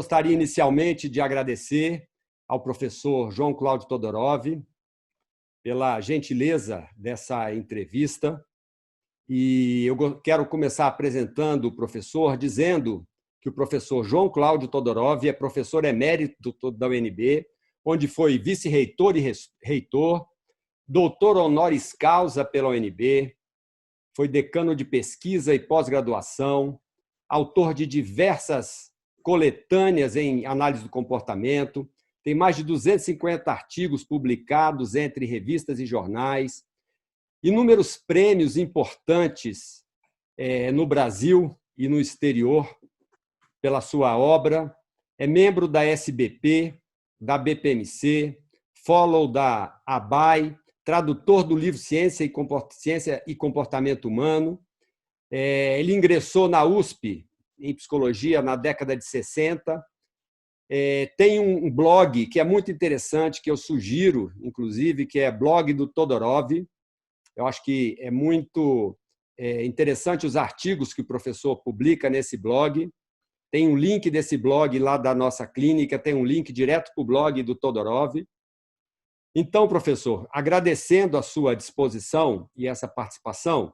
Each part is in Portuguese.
gostaria inicialmente de agradecer ao professor João Cláudio Todorov pela gentileza dessa entrevista. E eu quero começar apresentando o professor, dizendo que o professor João Cláudio Todorov é professor emérito da UNB, onde foi vice-reitor e reitor, doutor honoris causa pela UNB, foi decano de pesquisa e pós-graduação, autor de diversas coletâneas em análise do comportamento, tem mais de 250 artigos publicados entre revistas e jornais, inúmeros prêmios importantes no Brasil e no exterior pela sua obra, é membro da SBP, da BPMC, fellow da ABAI, tradutor do livro Ciência e Comportamento Humano. Ele ingressou na USP em Psicologia na década de 60. Tem um blog que é muito interessante, que eu sugiro, inclusive, que é Blog do Todorov. Eu acho que é muito interessante os artigos que o professor publica nesse blog. Tem um link desse blog lá da nossa clínica, tem um link direto para o blog do Todorov. Então, professor, agradecendo a sua disposição e essa participação,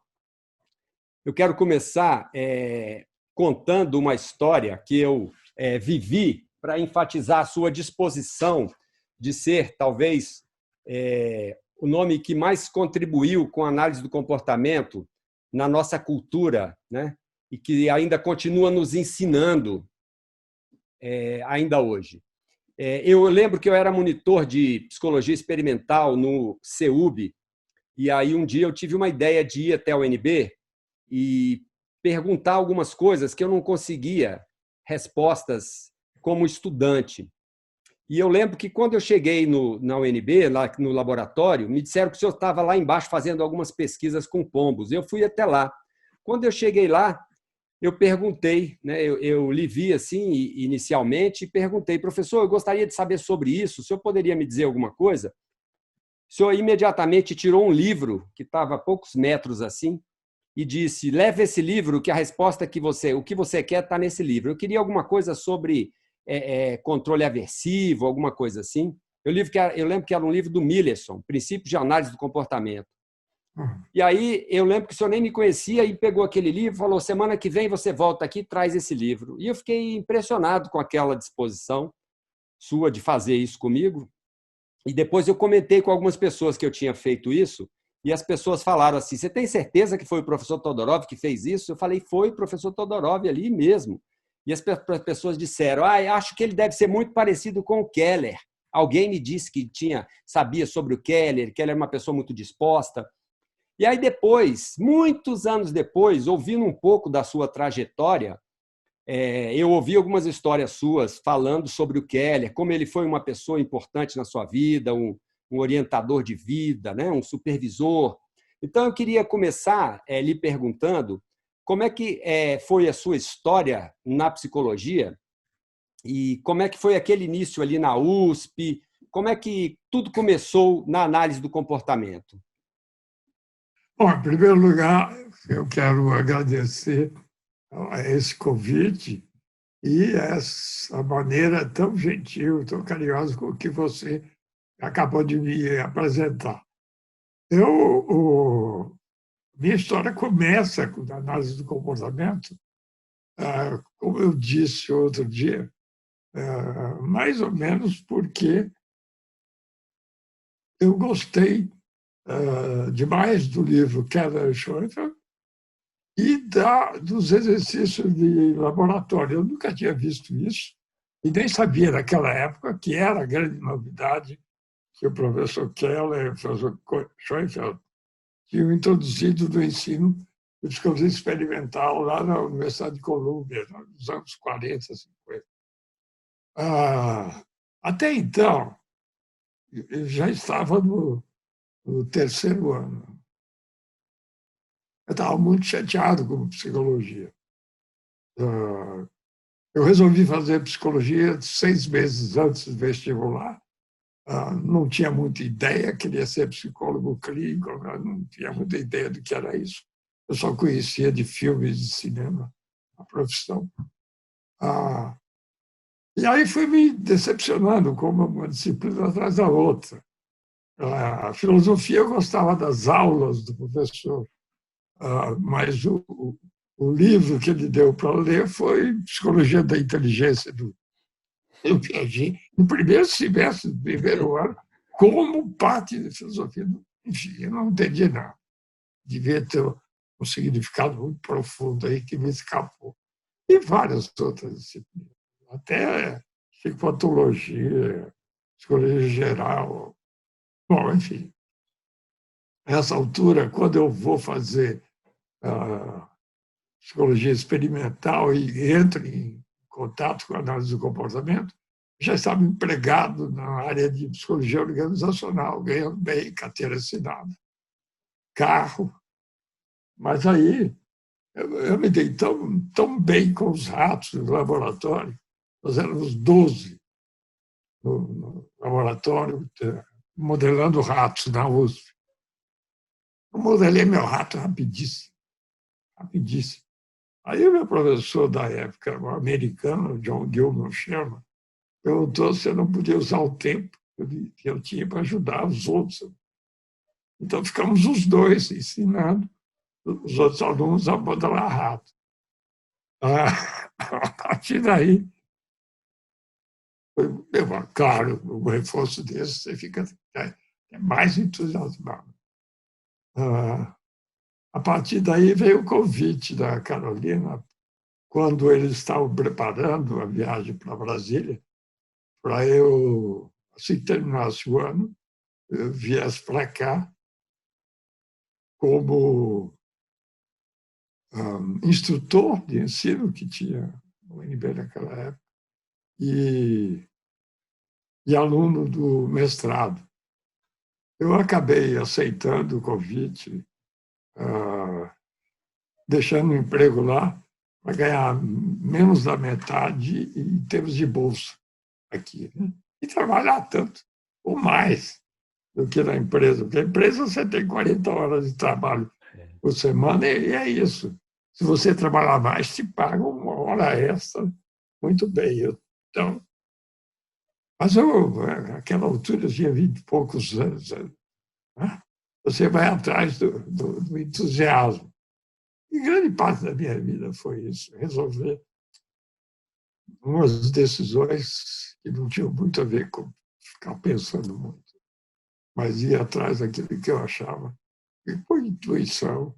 eu quero começar contando uma história que eu vivi para enfatizar a sua disposição de ser, talvez, o nome que mais contribuiu com a análise do comportamento na nossa cultura, né? E que ainda continua nos ensinando ainda hoje. Eu lembro que eu era monitor de psicologia experimental no CEUB, e aí um dia eu tive uma ideia de ir até a UNB e perguntar algumas coisas que eu não conseguia respostas como estudante. E eu lembro que quando eu cheguei na UNB, lá no laboratório, me disseram que o senhor estava lá embaixo fazendo algumas pesquisas com pombos. Eu fui até lá. Quando eu cheguei lá, eu perguntei, né, eu lhe vi assim inicialmente e perguntei, professor, eu gostaria de saber sobre isso, o senhor poderia me dizer alguma coisa? O senhor imediatamente tirou um livro que estava a poucos metros assim e disse, leve esse livro que a resposta o que você quer está nesse livro. Eu queria alguma coisa sobre controle aversivo, alguma coisa assim. Eu lembro que era um livro do Milleson, Princípios de Análise do Comportamento. E aí eu lembro que o senhor nem me conhecia e pegou aquele livro e falou, semana que vem você volta aqui e traz esse livro. E eu fiquei impressionado com aquela disposição sua de fazer isso comigo. E depois eu comentei com algumas pessoas que eu tinha feito isso e as pessoas falaram assim, você tem certeza que foi o professor Todorov que fez isso? Eu falei, foi o professor Todorov ali mesmo. E as pessoas disseram, acho que ele deve ser muito parecido com o Keller. Alguém me disse que sabia sobre o Keller, que ele era uma pessoa muito disposta. E aí depois, muitos anos depois, ouvindo um pouco da sua trajetória, eu ouvi algumas histórias suas falando sobre o Keller, como ele foi uma pessoa importante na sua vida, um orientador de vida, né? Um supervisor. Então, eu queria começar lhe perguntando como é que foi a sua história na psicologia e como é que foi aquele início ali na USP, como é que tudo começou na análise do comportamento? Bom, em primeiro lugar, eu quero agradecer a esse convite e essa maneira tão gentil, tão carinhosa com que você acabou de me apresentar. Minha história começa com a análise do comportamento, como eu disse outro dia, mais ou menos porque eu gostei demais do livro Keller e Schoenfeld e dos exercícios de laboratório. Eu nunca tinha visto isso e nem sabia naquela época que era a grande novidade que o professor Keller e o professor Schoenfeld tinham introduzido no ensino de psicologia experimental lá na Universidade de Colômbia, nos anos 40, 50. Até então, eu já estava no terceiro ano. Eu estava muito chateado com psicologia. Eu resolvi fazer psicologia 6 meses antes do vestibular. Não tinha muita ideia, queria ser psicólogo clínico, não tinha muita ideia do que era isso. Eu só conhecia de filmes de cinema a profissão. E aí fui me decepcionando com uma disciplina atrás da outra. A filosofia eu gostava das aulas do professor, mas o livro que ele deu para ler foi Psicologia da Inteligência, do Piaget, no primeiro semestre do primeiro ano, como parte de filosofia. Enfim, eu não entendi nada. Devia ter um significado muito profundo aí que me escapou. E várias outras disciplinas, até psicopatologia, psicologia geral. Bom, enfim, nessa altura, quando eu vou fazer psicologia experimental e entro em contato com a análise do comportamento, já estava empregado na área de psicologia organizacional, ganhando bem, carteira assinada, carro. Mas aí eu me dei tão bem com os ratos no laboratório, nós éramos 12 no laboratório, modelando ratos na USP. Eu modelei meu rato rapidíssimo, rapidíssimo. Aí o meu professor da época, o americano, John Gilman Sherman, perguntou se eu não podia usar o tempo que eu tinha para ajudar os outros. Então ficamos os dois ensinando os outros alunos a modelar rato. A partir daí, claro, um reforço desse, você fica mais entusiasmado. A partir daí veio o convite da Carolina, quando eles estavam preparando a viagem para Brasília, para eu, assim que terminasse o ano, eu viesse para cá como instrutor de ensino, que tinha o UNB naquela época, e aluno do mestrado. Eu acabei aceitando o convite, deixando o emprego lá para ganhar menos da metade em termos de bolsa aqui, né? E trabalhar tanto ou mais do que na empresa, porque a empresa você tem 40 horas de trabalho por semana e é isso. Se você trabalhar mais, te pagam uma hora extra muito bem. Então, mas naquela altura, eu tinha 20 e poucos anos. Né? Você vai atrás do entusiasmo. E grande parte da minha vida foi isso, resolver umas decisões que não tinham muito a ver com ficar pensando muito, mas ir atrás daquilo que eu achava, e por intuição,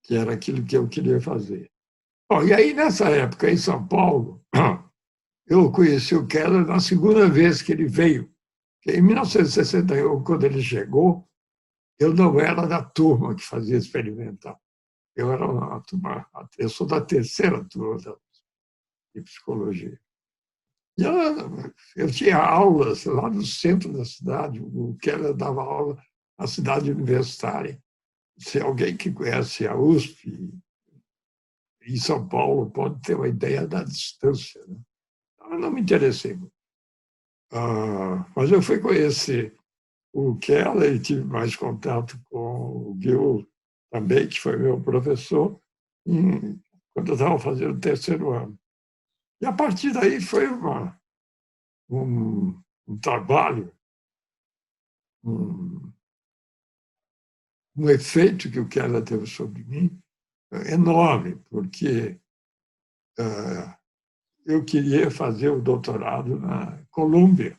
que era aquilo que eu queria fazer. Bom, e aí, nessa época, em São Paulo, eu conheci o Keller na segunda vez que ele veio. Em 1961, quando ele chegou, eu não era da turma que fazia experimental. Eu era uma turma, eu sou da terceira turma de psicologia. E eu tinha aulas lá no centro da cidade, o Keller dava aula na cidade universitária. Se alguém que conhece a USP em São Paulo pode ter uma ideia da distância. Né? Eu não me interessei muito. Mas eu fui conhecer o Keller e tive mais contato com o Gil também, que foi meu professor, quando eu estava fazendo o terceiro ano. E a partir daí foi um trabalho, um efeito que o Keller teve sobre mim enorme, porque eu queria fazer o doutorado na Colômbia,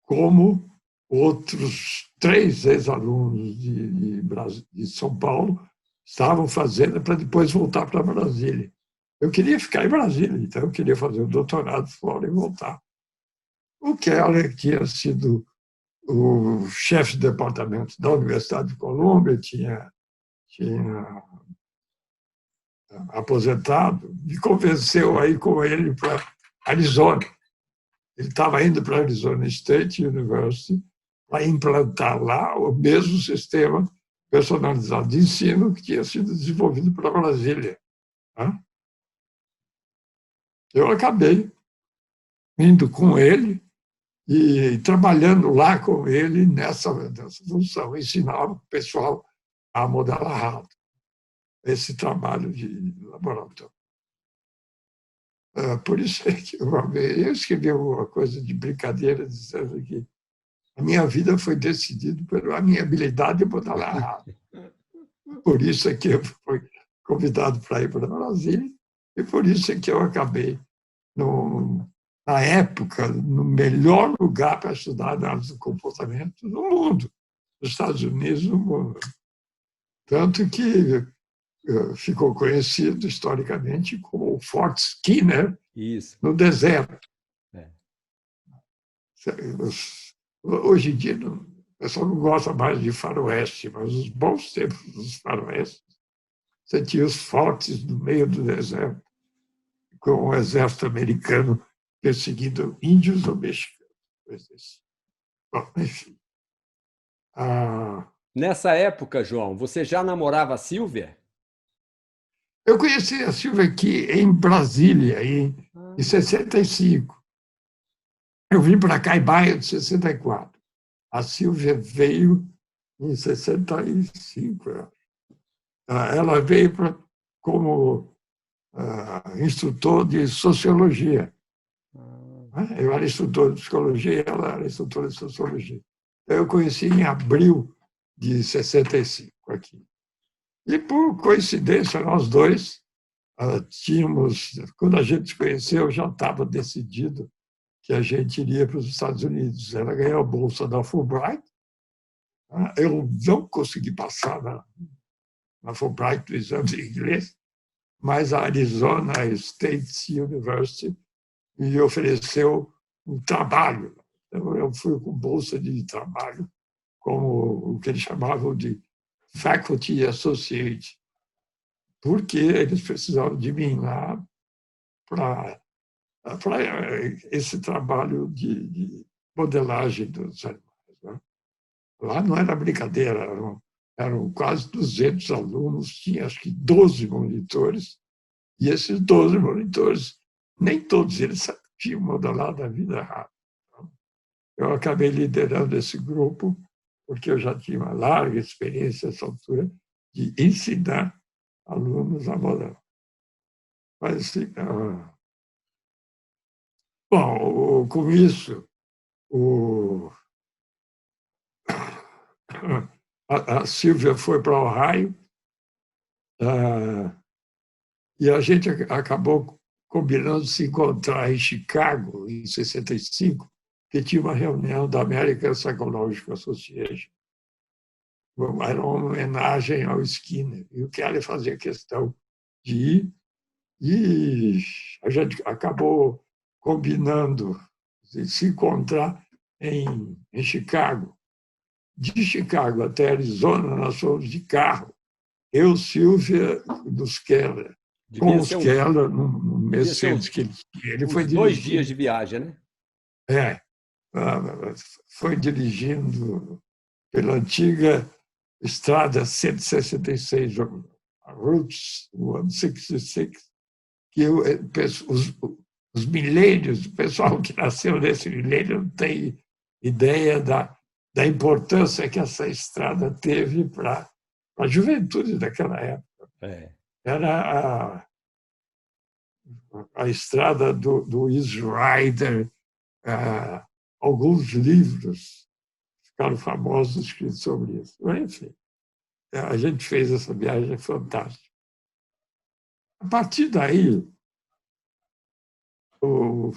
como outros 3 ex-alunos de São Paulo estavam fazendo para depois voltar para Brasília. Eu queria ficar em Brasília, então eu queria fazer o doutorado fora e voltar. O Keller tinha sido o chefe de departamento da Universidade de Colômbia, tinha aposentado, me convenceu a ir com ele para Arizona. Ele estava indo para a Arizona State University para implantar lá o mesmo sistema personalizado de ensino que tinha sido desenvolvido para Brasília. Eu acabei indo com ele e trabalhando lá com ele nessa função, ensinava o pessoal a modelar rato, esse trabalho de laboratório. Por isso é que uma vez eu escrevi uma coisa de brincadeira dizendo que a minha vida foi decidida pela minha habilidade de botar lá errado. Por isso é que eu fui convidado para ir para Brasília e por isso é que eu acabei, na época, no melhor lugar para estudar análise do comportamento do mundo, nos Estados Unidos, no mundo. Tanto que ficou conhecido historicamente como o Fort Skinner Isso. no deserto. É. Hoje em dia, o pessoal não gosta mais de faroeste, mas os bons tempos dos faroestes, você tinha os fortes no meio do deserto, com o exército americano perseguindo índios ou mexicanos. Bom, enfim. Nessa época, João, você já namorava a Sílvia? Eu conheci a Silvia aqui em Brasília, em 65. Eu vim para cá em maio de 64. A Silvia veio em 65. Ela veio como instrutor de sociologia. Eu era instrutor de psicologia, ela era instrutora de sociologia. Eu conheci em abril de 65 aqui. E, por coincidência, nós dois tínhamos, quando a gente se conheceu, já estava decidido que a gente iria para os Estados Unidos. Ela ganhou a bolsa da Fulbright. Eu não consegui passar na Fulbright no exame de inglês, mas a Arizona State University me ofereceu um trabalho. Então, eu fui com bolsa de trabalho, como o que eles chamavam de Faculty Associate, porque eles precisavam de mim lá para esse trabalho de modelagem dos animais. Né? Lá não era brincadeira, eram quase 200 alunos, tinha acho que 12 monitores, e esses 12 monitores, nem todos eles tinham modelado a vida rápida. Eu acabei liderando esse grupo, porque eu já tinha uma larga experiência nessa altura de ensinar alunos a modelar. Mas, bom, com isso, a Silvia foi para Ohio e a gente acabou combinando de se encontrar em Chicago, em 65, que tinha uma reunião da American Psychological Association. Era uma homenagem ao Skinner. E o Kelly fazia questão de ir. E a gente acabou combinando de se encontrar em Chicago. De Chicago até Arizona, nós fomos de carro. Eu, Silvia, dos Keller. Com os Keller, no Mercedes que ele foi dirigindo. 2 dias de viagem, né? Foi dirigindo pela antiga Estrada 166, a Route 166, que os milênios, o pessoal que nasceu nesse milênio não tem ideia da importância que essa estrada teve para a juventude daquela época. Era a estrada do Easy Rider, alguns livros ficaram famosos escritos sobre isso. Mas, enfim, a gente fez essa viagem fantástica. A partir daí, o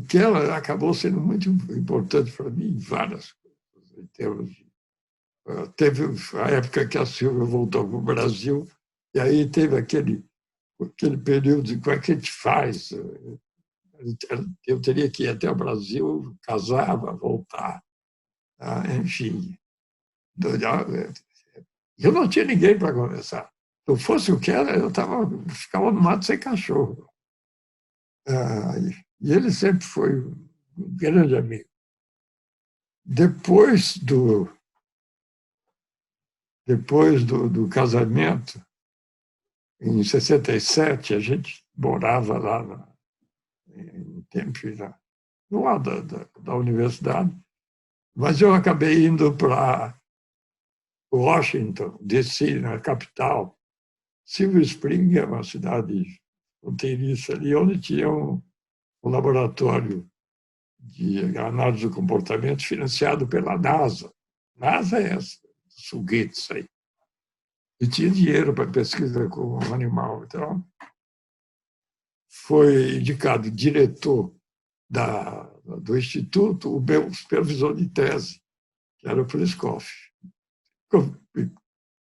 Keller acabou sendo muito importante para mim em várias coisas, em termos de... Teve a época que a Silvia voltou para o Brasil, e aí teve aquele período de como é que a gente faz. Eu teria que ir até o Brasil, casava, voltar, enfim. Eu não tinha ninguém para conversar. Se eu fosse o Keller, eu ficava no mato sem cachorro. E ele sempre foi um grande amigo. Depois do casamento, em 67, a gente morava lá em Tempe, no lado da universidade, mas eu acabei indo para Washington, D.C., na capital. Silver Spring é uma cidade fronteiriça ali, onde tinha um laboratório de análise do comportamento financiado pela NASA. NASA é essa, os foguetes aí. E tinha dinheiro para pesquisa com o animal. Então, foi indicado diretor do Instituto o meu supervisor de tese, que era o Pliskov.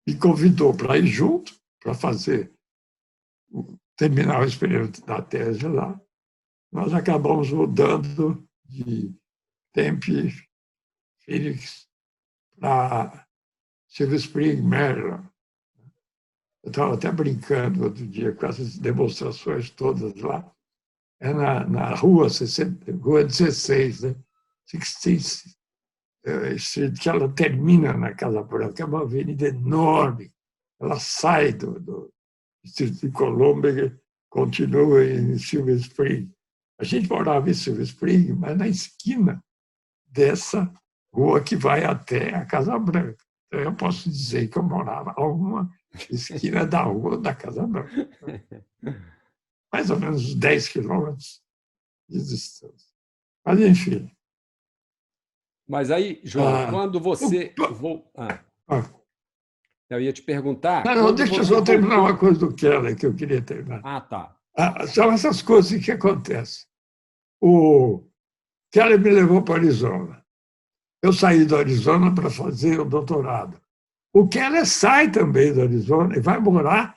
Me convidou para ir junto, para terminar o experimento da tese lá. Nós acabamos mudando de Tempe, Phoenix, para Silver Spring, Maryland. Eu estava até brincando outro dia com essas demonstrações todas lá. É na rua 16, né? 16 Street, que ela termina na Casa Branca, é uma avenida enorme. Ela sai do Distrito de Colômbia e continua em Silver Spring. A gente morava em Silver Spring, mas na esquina dessa rua que vai até a Casa Branca. Então, eu posso dizer que eu morava a uma esquina da rua da Casa Branca. Mais ou menos 10 quilômetros de distância. Mas, enfim. Mas aí, João, quando você... Eu ia te perguntar... Não, deixa eu só terminar uma coisa do Keller que eu queria terminar. Ah, tá. São essas coisas que acontecem. O Keller me levou para o Arizona. Eu saí do Arizona para fazer o doutorado. O Keller sai também do Arizona e vai morar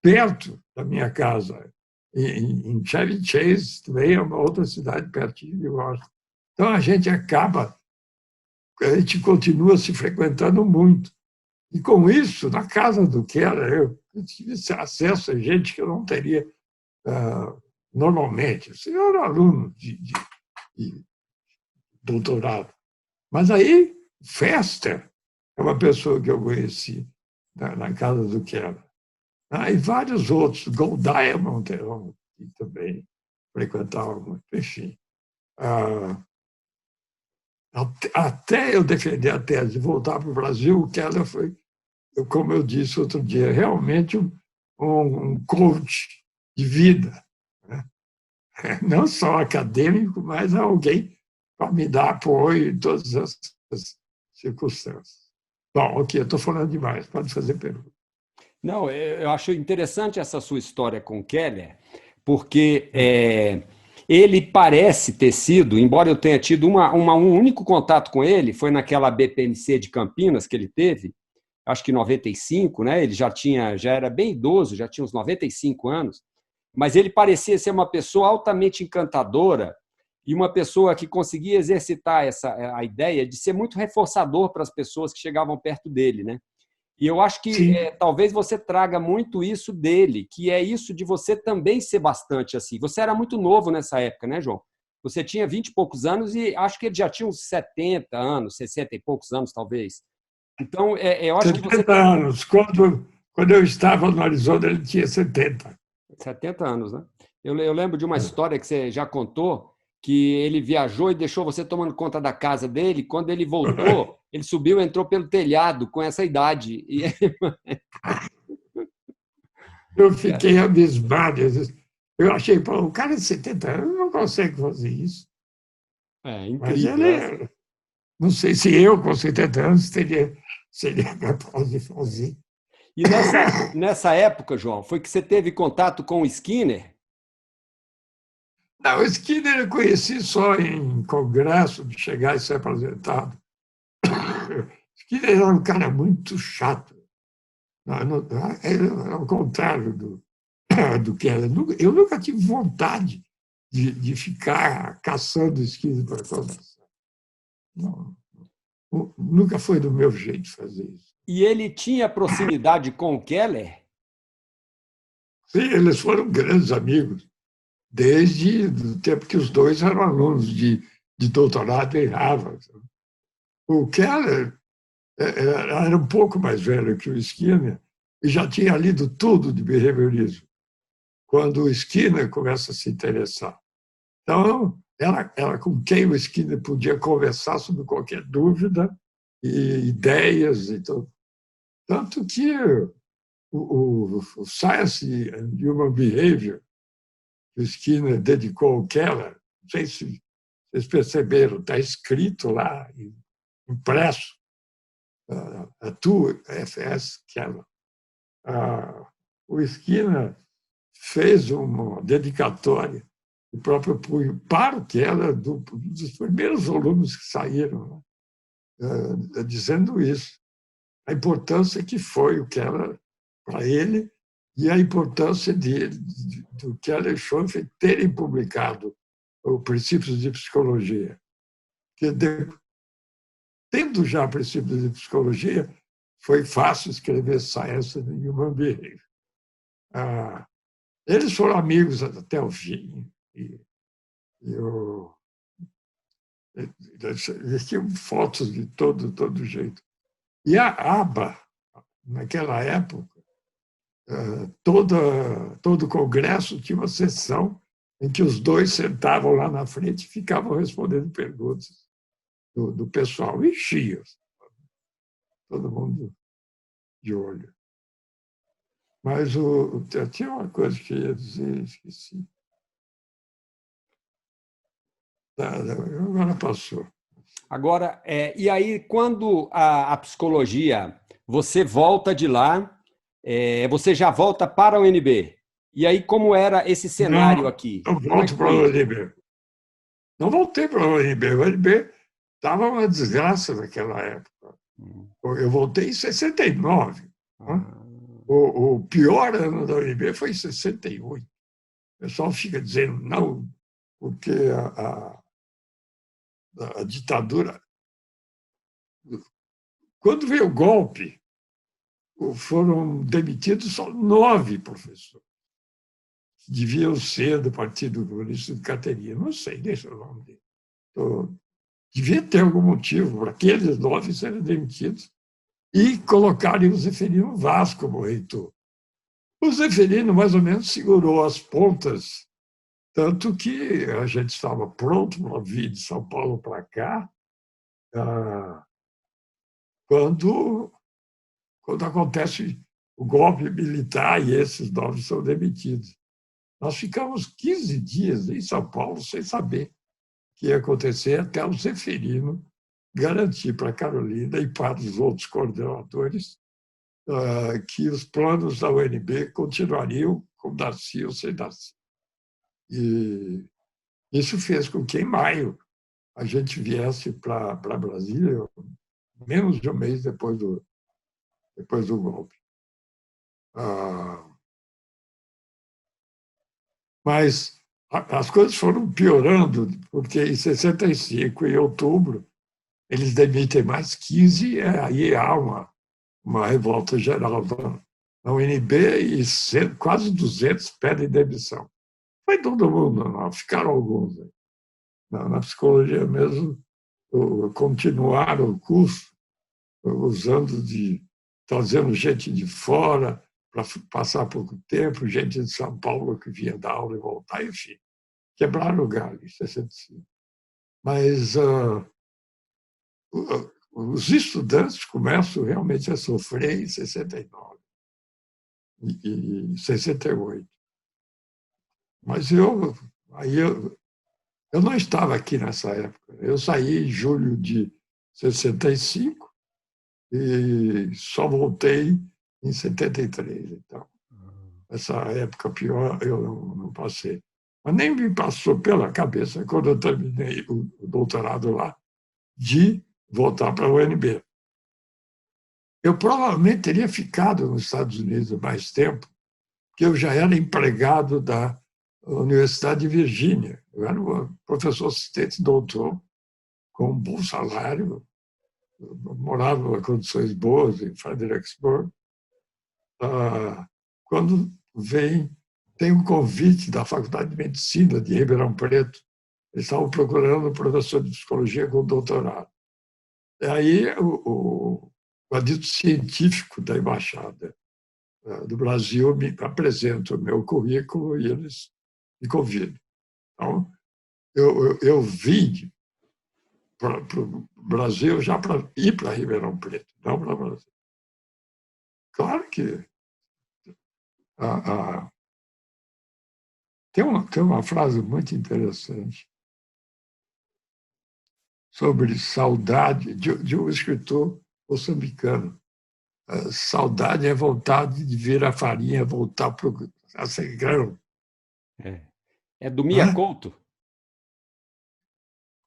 perto da minha casa, em Chevy Chase, também é uma outra cidade pertinho de Washington. Então, a gente continua se frequentando muito. E, com isso, na casa do Keller, eu tive acesso a gente que eu não teria normalmente. Eu era aluno de doutorado. Mas aí, Fester é uma pessoa que eu conheci na casa do Keller. E vários outros, Gold Diamond, que também frequentavam muito, enfim. Até eu defender a tese de voltar para o Brasil, o Keller foi, como eu disse outro dia, realmente um coach de vida. Né? Não só acadêmico, mas alguém para me dar apoio em todas as circunstâncias. Bom, ok, eu estou falando demais, pode fazer pergunta. Não, eu acho interessante essa sua história com Keller, porque ele parece ter sido, embora eu tenha tido um único contato com ele, foi naquela BPMC de Campinas que ele teve, acho que em 95, né? Ele já era bem idoso, já tinha uns 95 anos, mas ele parecia ser uma pessoa altamente encantadora e uma pessoa que conseguia exercitar a ideia de ser muito reforçador para as pessoas que chegavam perto dele, né? E eu acho que talvez você traga muito isso dele, que é isso de você também ser bastante assim. Você era muito novo nessa época, né, João? Você tinha 20 e poucos anos e acho que ele já tinha uns 70 anos, 60 e poucos anos, talvez. Então, eu acho que você... 70 anos. Quando eu estava no Arizona, ele tinha 70. 70 anos, né? Eu lembro de uma história que você já contou, que ele viajou e deixou você tomando conta da casa dele. Quando ele voltou, ele subiu e entrou pelo telhado com essa idade. Eu fiquei abismado. Eu achei, pô, um cara de 70 anos não consegue fazer isso. Incrível. Mas ele, não sei se eu, com 70 anos, seria capaz de fazer. E nessa época, João, foi que você teve contato com o Skinner? Não, o Skinner eu conheci só em congresso, de chegar e ser apresentado. O Skinner era um cara muito chato. Ao contrário do Keller. Eu nunca tive vontade de ficar caçando Skinner para conversar. Não, nunca foi do meu jeito de fazer isso. E ele tinha proximidade com o Keller? Sim, eles foram grandes amigos, desde o tempo que os dois eram alunos de doutorado em Harvard. O Keller era um pouco mais velho que o Skinner e já tinha lido tudo de behaviorismo, quando o Skinner começa a se interessar. Então, era com quem o Skinner podia conversar sobre qualquer dúvida e ideias e tudo. Tanto que o Science and Human Behavior que o Skinner dedicou ao Keller, não sei se vocês perceberam, está escrito lá, impresso, a tu F.S. Keller. O Skinner fez uma dedicatória, o próprio punho, para o Keller, dos primeiros volumes que saíram, né, dizendo isso. A importância que foi o Keller para ele e a importância do Keller e Schoenfeld terem publicado o Princípios de Psicologia. Tendo já princípios de psicologia, foi fácil escrever Science and Human Behavior. Eles foram amigos até o fim. Eles tinham fotos de todo jeito. E a ABA, naquela época, todo congresso tinha uma sessão em que os dois sentavam lá na frente e ficavam respondendo perguntas do pessoal. Enchia todo mundo de olho. Mas tinha uma coisa que eu ia dizer, esqueci. Agora passou. Agora, e aí, quando a psicologia, você volta de lá, você já volta para a UNB. E aí, como era esse cenário aqui? Não volto para a UNB. Não voltei para a UNB. A UNB estava uma desgraça naquela época. Eu voltei em 69. O pior ano da UNB foi em 68. O pessoal fica dizendo não, porque a ditadura. Quando veio o golpe, foram demitidos só 9 professores. Deviam ser do Partido Comunista de Caterina. Não sei, deixa o nome dele. Devia ter algum motivo para aqueles 9 serem demitidos e colocarem o Zeferino Vaz como reitor. O Zeferino, mais ou menos, segurou as pontas, tanto que a gente estava pronto para vir de São Paulo para cá, quando acontece o golpe militar e esses 9 são demitidos. Nós ficamos 15 dias em São Paulo sem saber o que ia acontecer, até o Zeferino garantir para a Carolina e para os outros coordenadores que os planos da UNB continuariam com Darcy ou sem Darcy. E isso fez com que, em maio, a gente viesse para Brasília, menos de um mês depois do golpe. Mas as coisas foram piorando, porque em 65, em outubro, eles demitem mais 15, e aí há uma revolta geral na UNB e quase 200 pedem demissão. Foi todo mundo, não ficaram alguns. Na psicologia mesmo, continuaram o curso trazendo gente de fora para passar pouco tempo, gente de São Paulo que vinha dar aula e voltar, enfim. Quebraram o galho em 65. Mas os estudantes começam realmente a sofrer em 69 e 68. Mas eu não estava aqui nessa época. Eu saí em julho de 65 e só voltei em 73. Então, essa época pior eu não passei. Mas nem me passou pela cabeça, quando eu terminei o doutorado lá, de voltar para a UNB. Eu provavelmente teria ficado nos Estados Unidos mais tempo, porque eu já era empregado da Universidade de Virgínia. Eu era um professor assistente doutor, com um bom salário, eu morava em condições boas em Fredericksburg. Quando tem um convite da Faculdade de Medicina de Ribeirão Preto, eles estavam procurando um professor de psicologia com doutorado. E aí o adito científico da Embaixada do Brasil me apresenta o meu currículo e eles me convidam. Então, eu vim para o Brasil já para ir para Ribeirão Preto, não para o Brasil. Claro que Tem uma frase muito interessante sobre saudade de um escritor moçambicano. Saudade é vontade de ver a farinha voltar a ser grão. É do Mia Né? Couto?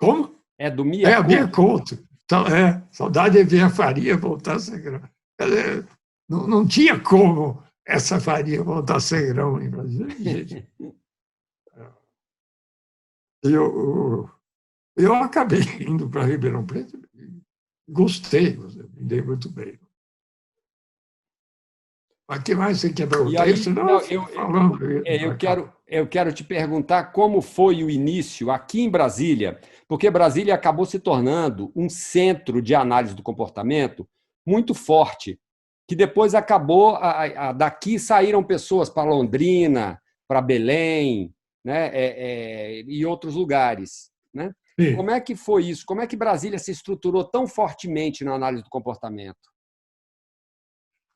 Como? É do Mia É a Bia Couto? Couto. Saudade é ver a farinha voltar a ser grão. Não tinha como essa farinha voltar a ser grão em Brasília. Eu acabei indo para Ribeirão Preto e gostei, me dei muito bem. Mas o que mais você quer E perguntar? aí, Senão eu não, fico falando. eu quero te perguntar como foi o início aqui em Brasília, porque Brasília acabou se tornando um centro de análise do comportamento muito forte, que depois acabou, daqui saíram pessoas para Londrina, para Belém, né, e outros lugares. Né? Sim, Como é que foi isso? Como é que Brasília se estruturou tão fortemente na análise do comportamento?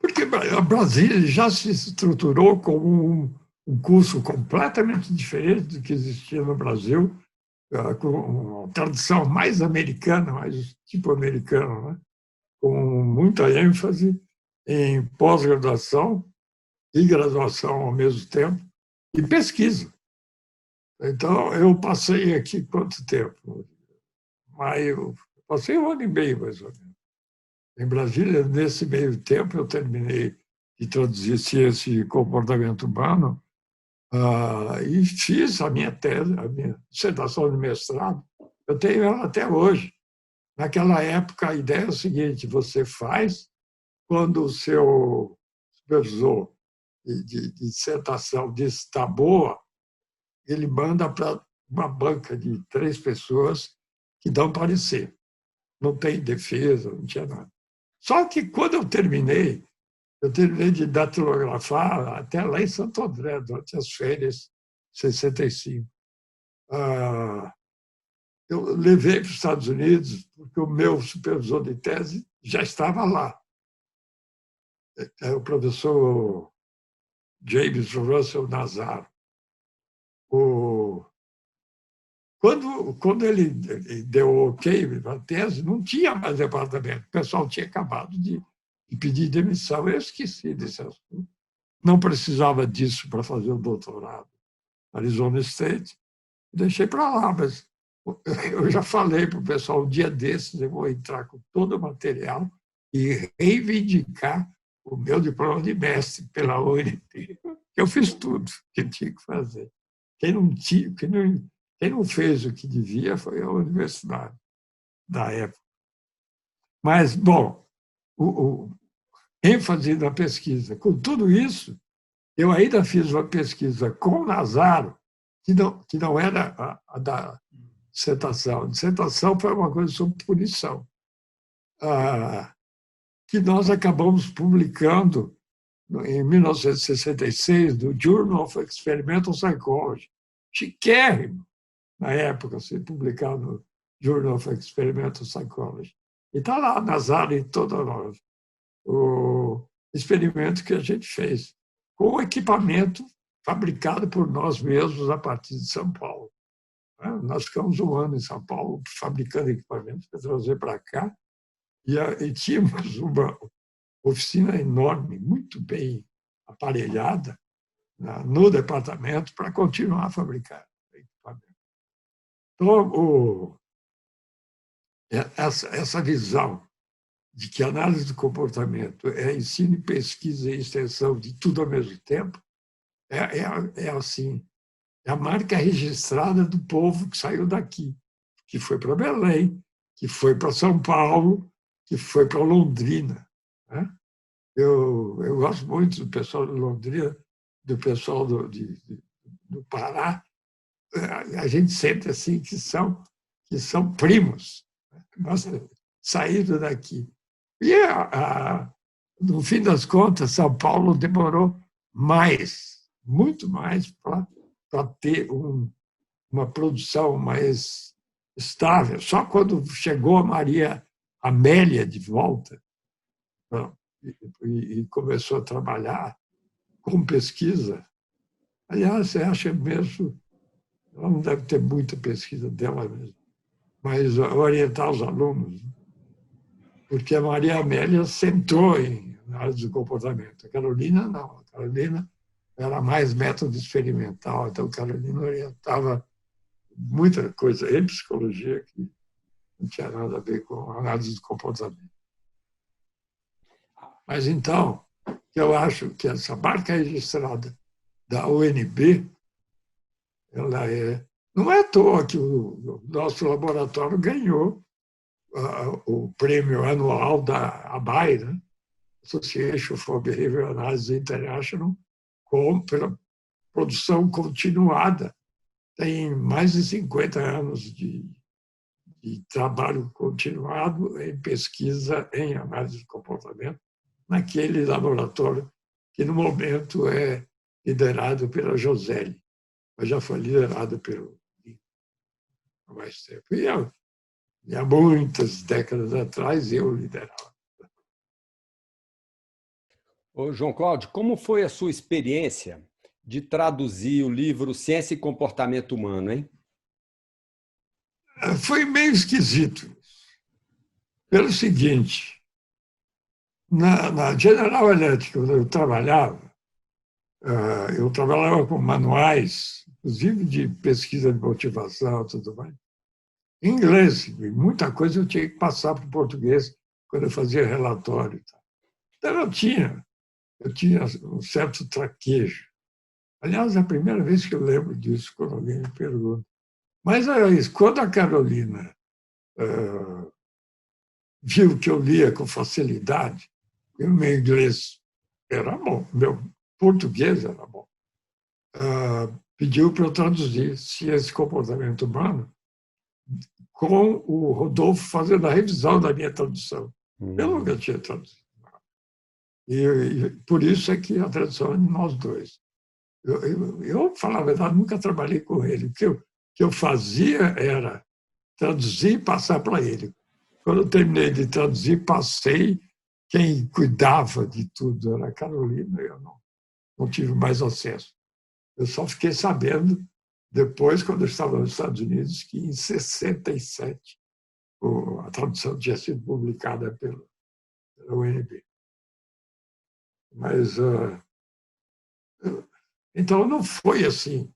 porque a Brasília já se estruturou como um curso completamente diferente do que existia no Brasil, com uma tradição mais americana, mais tipo americano, né? Com muita ênfase em pós-graduação e graduação ao mesmo tempo, e pesquisa. Então, eu passei aqui quanto tempo? Maio, passei 1 ano e meio, mais ou menos. Em Brasília, nesse meio tempo, eu terminei de traduzir ciência e comportamento humano e fiz a minha tese, a minha dissertação de mestrado. Eu tenho ela até hoje. Naquela época, a ideia é o seguinte: você faz quando o seu supervisor de dissertação diz que está boa, ele manda para uma banca de 3 pessoas que dão parecer. Não tem defesa, não tinha nada. Só que quando eu terminei de datilografar até lá em Santo André, durante as férias, 65. Eu levei para os Estados Unidos, porque o meu supervisor de tese já estava lá. É o professor James Russell Nazar. Quando ele deu o ok para a tese, não tinha mais departamento. O pessoal tinha acabado de pedir demissão. Eu esqueci desse assunto. Não precisava disso para fazer o doutorado. Arizona State, deixei para lá, mas eu já falei para o pessoal, um dia desses eu vou entrar com todo o material e reivindicar o meu diploma de mestre pela UNT. Eu fiz tudo que tinha que fazer. Quem não fez o que devia foi a universidade da época. Mas, bom, o ênfase na pesquisa. Com tudo isso, eu ainda fiz uma pesquisa com o Nazaro, que não era a da dissertação. A dissertação foi uma coisa sobre punição, que nós acabamos publicando em 1966 no Journal of Experimental Psychology. Chiquérrimo, na época, ser publicado no Journal of Experimental Psychology. E está lá, Nazaro e toda nós, o experimento que a gente fez, com equipamento fabricado por nós mesmos a partir de São Paulo. Nós ficamos 1 ano em São Paulo fabricando equipamentos para trazer para cá e tínhamos uma oficina enorme, muito bem aparelhada no departamento para continuar a fabricar equipamentos. Então, essa visão de que a análise do comportamento é ensino, pesquisa e extensão de tudo ao mesmo tempo assim, é a marca registrada do povo que saiu daqui, que foi para Belém, que foi para São Paulo, que foi para Londrina. Né? Eu gosto muito do pessoal de Londrina, do pessoal do Pará. A gente sente assim que são primos. Nós saímos daqui. E, no fim das contas, São Paulo demorou mais, muito mais, para ter uma produção mais estável. Só quando chegou a Maria Amélia de volta e começou a trabalhar com pesquisa, Aliás, você acha mesmo, ela não deve ter muita pesquisa dela mesmo, mas orientar os alunos, porque a Maria Amélia centrou em análise do comportamento. A Carolina, não. A Carolina era mais método experimental, então a Carolina orientava muita coisa em psicologia que não tinha nada a ver com análise do comportamento. Mas, então, eu acho que essa marca registrada da UNB, ela é... Não é à toa que o nosso laboratório ganhou o prêmio anual da ABAI, né? Association for Behavioral Analysis International, pela produção continuada. Tem mais de 50 anos de trabalho continuado em pesquisa em análise de comportamento, naquele laboratório que, no momento, é liderado pela Joseli, mas já foi liderado pelo há mais tempo. E há muitas décadas atrás eu liderava. Ô, João Cláudio, como foi a sua experiência de traduzir o livro Ciência e Comportamento Humano, hein? Foi meio esquisito. Pelo seguinte, na General Electric, onde eu trabalhava com manuais, inclusive de pesquisa de motivação e tudo mais, em inglês. E muita coisa eu tinha que passar para o português quando eu fazia relatório. Então, eu tinha um certo traquejo. Aliás, é a primeira vez que eu lembro disso, quando alguém me pergunta. Mas quando a Carolina viu que eu lia com facilidade, e o meu inglês era bom, meu português era bom, pediu para eu traduzir Ciência e Comportamento Humano com o Rodolfo fazendo a revisão da minha tradução. Eu nunca tinha traduzido. E por isso é que a tradução é de nós dois. Eu falar a verdade, nunca trabalhei com ele. O que eu fazia era traduzir e passar para ele. Quando eu terminei de traduzir, passei. Quem cuidava de tudo era a Carolina, eu não tive mais acesso. Eu só fiquei sabendo depois, quando eu estava nos Estados Unidos, que em 67 a tradução tinha sido publicada pela UNB. Mas, então, não foi assim,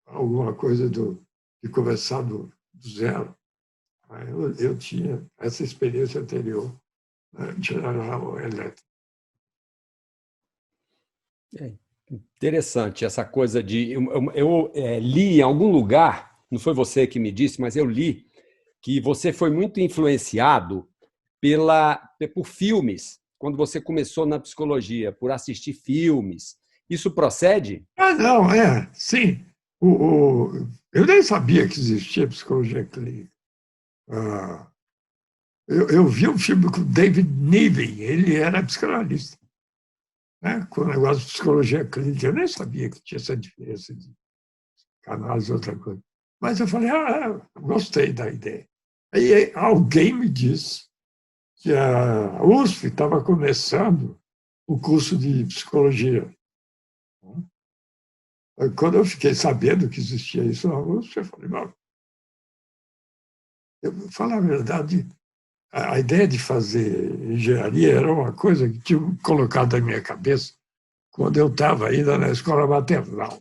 alguma coisa de começar do zero. Eu tinha essa experiência anterior de General Electric. Interessante essa coisa de... Eu li em algum lugar, não foi você que me disse, mas eu li que você foi muito influenciado por filmes, quando você começou na psicologia, por assistir filmes. Isso procede? Não, sim. Eu nem sabia que existia psicologia clínica. Eu vi um filme com David Niven, ele era psicanalista, né? Com o negócio de psicologia clínica. Eu nem sabia que tinha essa diferença de análise e outra coisa. Mas eu falei, gostei da ideia. Aí alguém me disse que a USP estava começando o curso de psicologia. Quando eu fiquei sabendo que existia isso na USP, eu falei, não. Eu vou falar a verdade, a ideia de fazer engenharia era uma coisa que tinha colocado na minha cabeça quando eu estava ainda na escola maternal.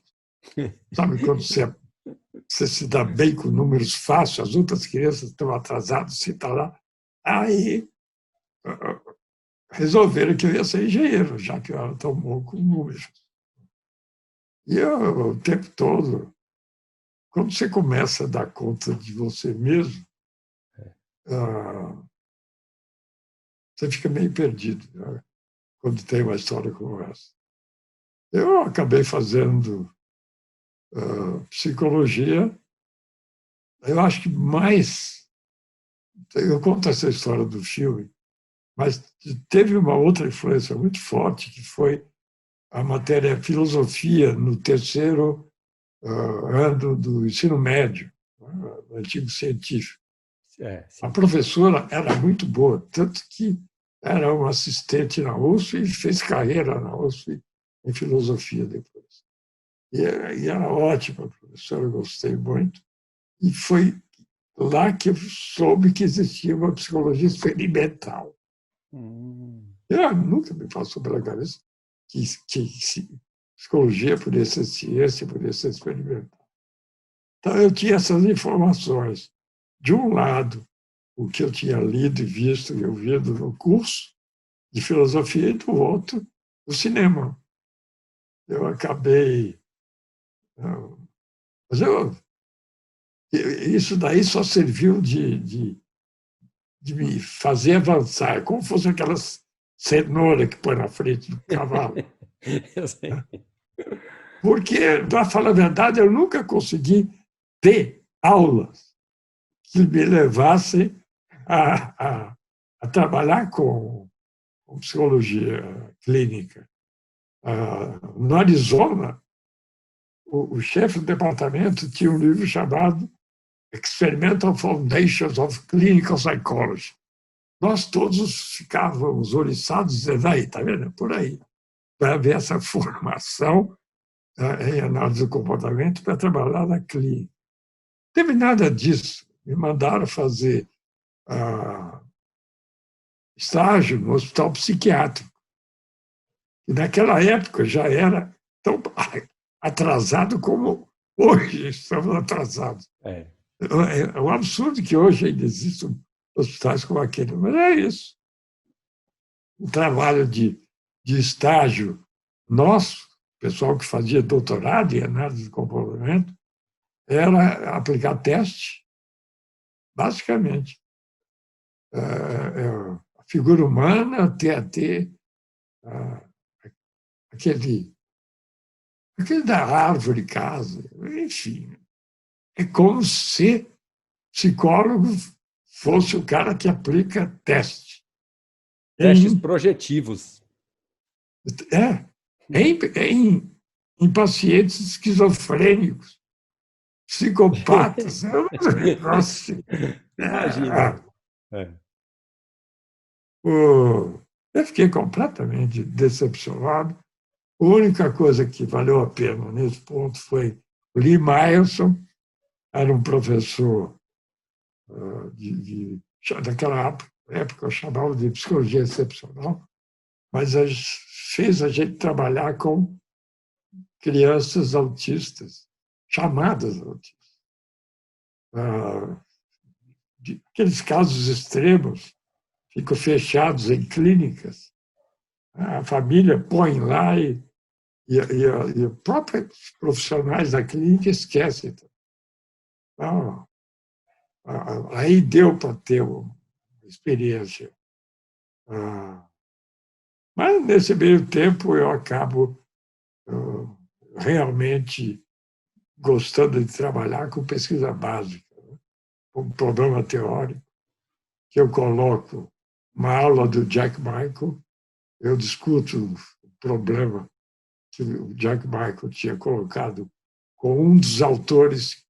Sabe quando você se dá bem com números fáceis, as outras crianças estão atrasadas, você está lá. Aí resolveram que eu ia ser engenheiro, já que eu era tão bom com números. E eu, o tempo todo, quando você começa a dar conta de você mesmo, você fica meio perdido, né? Quando tem uma história como essa. Eu acabei fazendo psicologia. Eu acho que mais... Eu conto essa história do filme, mas teve uma outra influência muito forte, que foi a matéria filosofia no terceiro ano do ensino médio, no antigo científico. A professora era muito boa, tanto que era uma assistente na USP e fez carreira na USP em filosofia depois. E era ótima professora, eu gostei muito. E foi lá que eu soube que existia uma psicologia experimental. Eu nunca me passou pela cabeça que psicologia poderia ser ciência, poderia ser experimental. Então, eu tinha essas informações. De um lado, o que eu tinha lido e visto e ouvido no curso de filosofia, e do outro, o cinema. Eu acabei... Mas isso daí só serviu de me fazer avançar, como se fosse aquelas cenoura que põe na frente do cavalo. Eu sei. Porque, para falar a verdade, eu nunca consegui ter aulas que me levassem a trabalhar com psicologia clínica. No Arizona, o chefe do departamento tinha um livro chamado Experimental Foundations of Clinical Psychology. Nós todos ficávamos oriçados dizendo, aí, está vendo? Por aí. Vai haver essa formação em análise do comportamento para trabalhar na clínica. Não teve nada disso. Me mandaram fazer estágio no hospital psiquiátrico. E naquela época já era tão atrasado como hoje estamos atrasados. É um absurdo que hoje ainda existam hospitais como aquele, mas é isso. O trabalho de estágio nosso, pessoal que fazia doutorado em análise de comportamento, era aplicar teste, basicamente. A figura humana, TAT, aquele da árvore, casa, enfim. É como se psicólogo fosse o cara que aplica teste. Testes projetivos. Em pacientes esquizofrênicos, psicopatas. É um negócio. Imagina. Eu fiquei completamente decepcionado. A única coisa que valeu a pena nesse ponto foi Lee Myerson, era um professor daquela época, eu chamava de psicologia excepcional, mas fez a gente trabalhar com crianças autistas, chamadas autistas. Aqueles casos extremos ficam fechados em clínicas. A família põe lá e os próprios profissionais da clínica esquecem. Então, aí deu para ter uma experiência. Mas, nesse meio tempo, eu acabo realmente gostando de trabalhar com pesquisa básica, com problema teórico, que eu coloco uma aula do Jack Michael, eu discuto o problema que o Jack Michael tinha colocado com um dos autores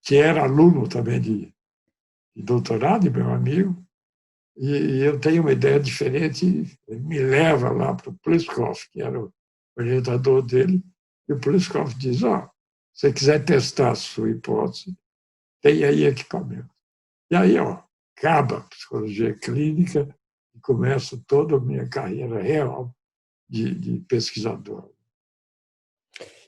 que era aluno também de doutorado, meu amigo, e eu tenho uma ideia diferente, ele me leva lá para o Pliskov, que era o orientador dele, e o Pliskov diz, se você quiser testar a sua hipótese, tem aí equipamento. E aí, acaba a psicologia clínica e começa toda a minha carreira real de pesquisador.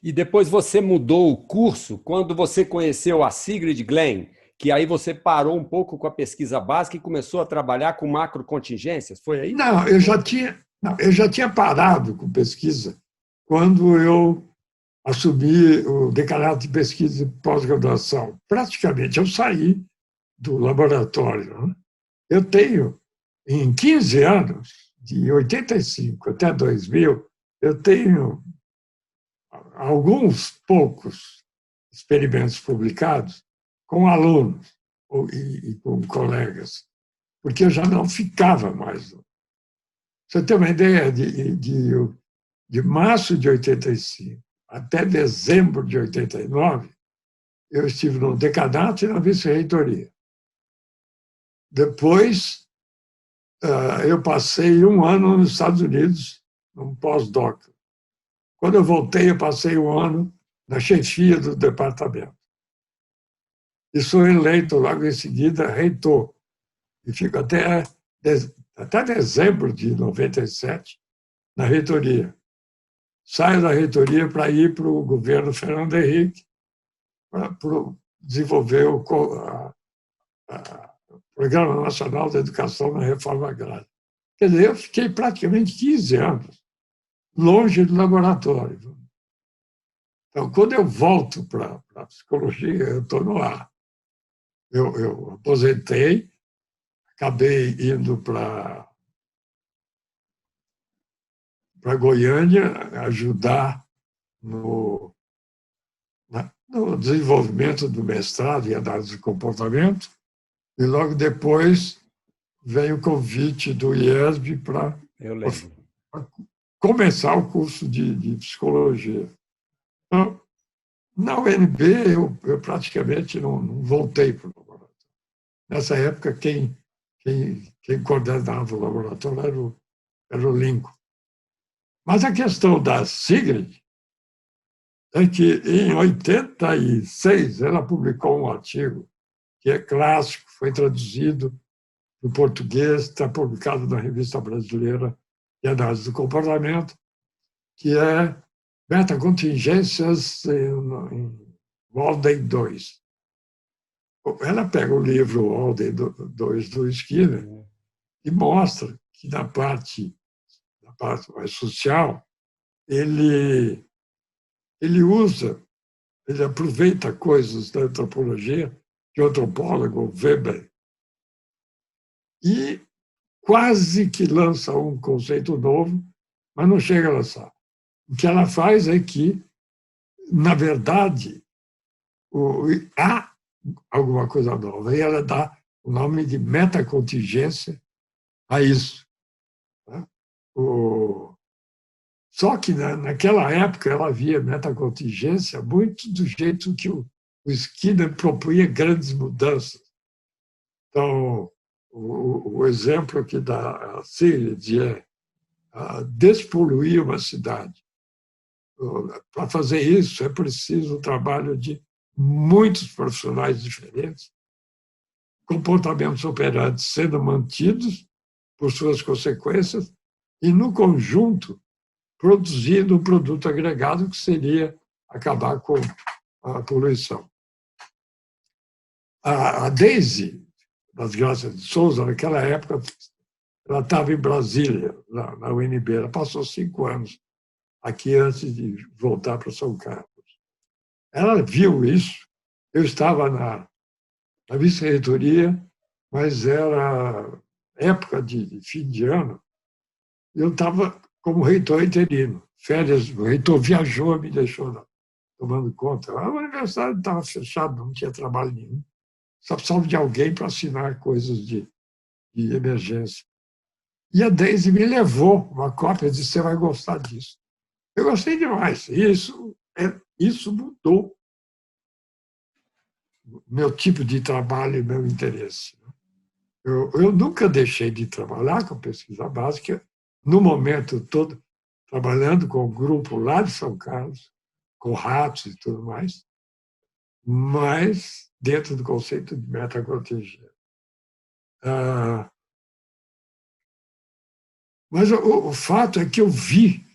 E depois você mudou o curso quando você conheceu a Sigrid Glenn, que aí você parou um pouco com a pesquisa básica e começou a trabalhar com macrocontingências, foi aí? Não, eu já tinha parado com pesquisa quando eu assumi o decanato de pesquisa de pós-graduação. Praticamente, eu saí do laboratório. Né? Eu tenho, em 15 anos, de 85 até 2000, eu tenho alguns poucos experimentos publicados com alunos e com colegas, porque eu já não ficava mais. Você tem uma ideia, de março de 85 até dezembro de 89, eu estive no decanato e na vice-reitoria. Depois, eu passei um ano nos Estados Unidos, num pós-doc. Quando eu voltei, eu passei um ano na chefia do departamento. E sou eleito logo em seguida reitor. E fico até dezembro de 97 na reitoria. Saio da reitoria para ir para o governo Fernando Henrique para desenvolver o Programa Nacional de Educação na Reforma Agrária. Quer dizer, eu fiquei praticamente 15 anos longe do laboratório. Então, quando eu volto para a psicologia, eu estou no ar. Eu aposentei, acabei indo para Goiânia ajudar no desenvolvimento do mestrado em análise de comportamento, e logo depois veio o convite do IESB para começar o curso de psicologia. Então, na UNB, eu praticamente não voltei para o laboratório. Nessa época, quem coordenava o laboratório era o Lincoln. Mas a questão da Sigrid é que, em 86, ela publicou um artigo que é clássico, foi traduzido para o português, está publicado na Revista Brasileira de Análise do Comportamento, que é Metacontingências em Walden 2. Ela pega o livro Walden 2 do Skinner e mostra que na parte mais social, ele aproveita coisas da antropologia, de antropólogo Weber, e quase que lança um conceito novo, mas não chega a lançar. O que ela faz é que, na verdade, há alguma coisa nova, e ela dá o nome de metacontingência a isso. Só que, naquela época, ela via metacontingência muito do jeito que o Skinner propunha grandes mudanças. Então, o exemplo que dá a Sigrid é despoluir uma cidade. Para fazer isso, é preciso o trabalho de muitos profissionais diferentes, comportamentos operantes sendo mantidos por suas consequências e, no conjunto, produzindo um produto agregado que seria acabar com a poluição. A Daisy, das Graças de Souza, naquela época, ela estava em Brasília, na UNB. Ela passou 5 anos aqui antes de voltar para São Carlos. Ela viu isso. Eu estava na vice-reitoria, mas era época de fim de ano. Eu estava como reitor interino. Férias, o reitor viajou e me deixou lá, tomando conta. A universidade estava fechada, não tinha trabalho nenhum. Só precisava de alguém para assinar coisas de emergência. E a Daisy me levou uma cópia e disse: você vai gostar disso. Eu gostei demais. Isso mudou meu tipo de trabalho e meu interesse. Eu nunca deixei de trabalhar com pesquisa básica, no momento todo, trabalhando com o grupo lá de São Carlos, com ratos e tudo mais, mas dentro do conceito de metacontingência. Mas o fato é que eu vi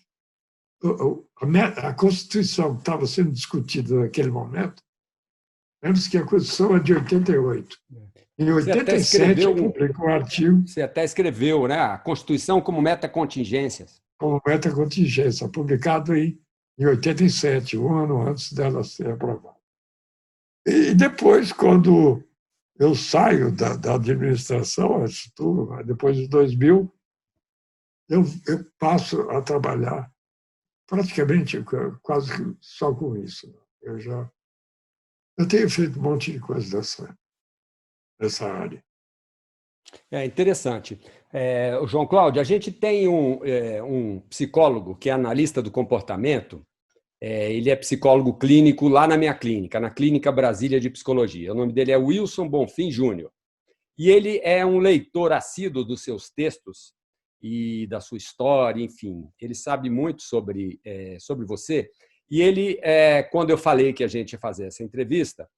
a Constituição que estava sendo discutida naquele momento. Lembra-se que a Constituição é de 88. Em 87, eu publiquei um artigo. Você até escreveu, né? A Constituição como metacontingências. Como metacontingência, publicado em 87, um ano antes dela ser aprovada. E depois, quando eu saio da administração, isso tudo, depois de 2000, eu passo a trabalhar praticamente quase só com isso. Eu tenho feito um monte de coisas dessa área. É interessante. João Cláudio, a gente tem um psicólogo que é analista do comportamento. Ele é psicólogo clínico lá na minha clínica, na Clínica Brasília de Psicologia. O nome dele é Wilson Bonfim Júnior. E ele é um leitor assíduo dos seus textos e da sua história, enfim. Ele sabe muito sobre você. E ele, quando eu falei que a gente ia fazer essa entrevista,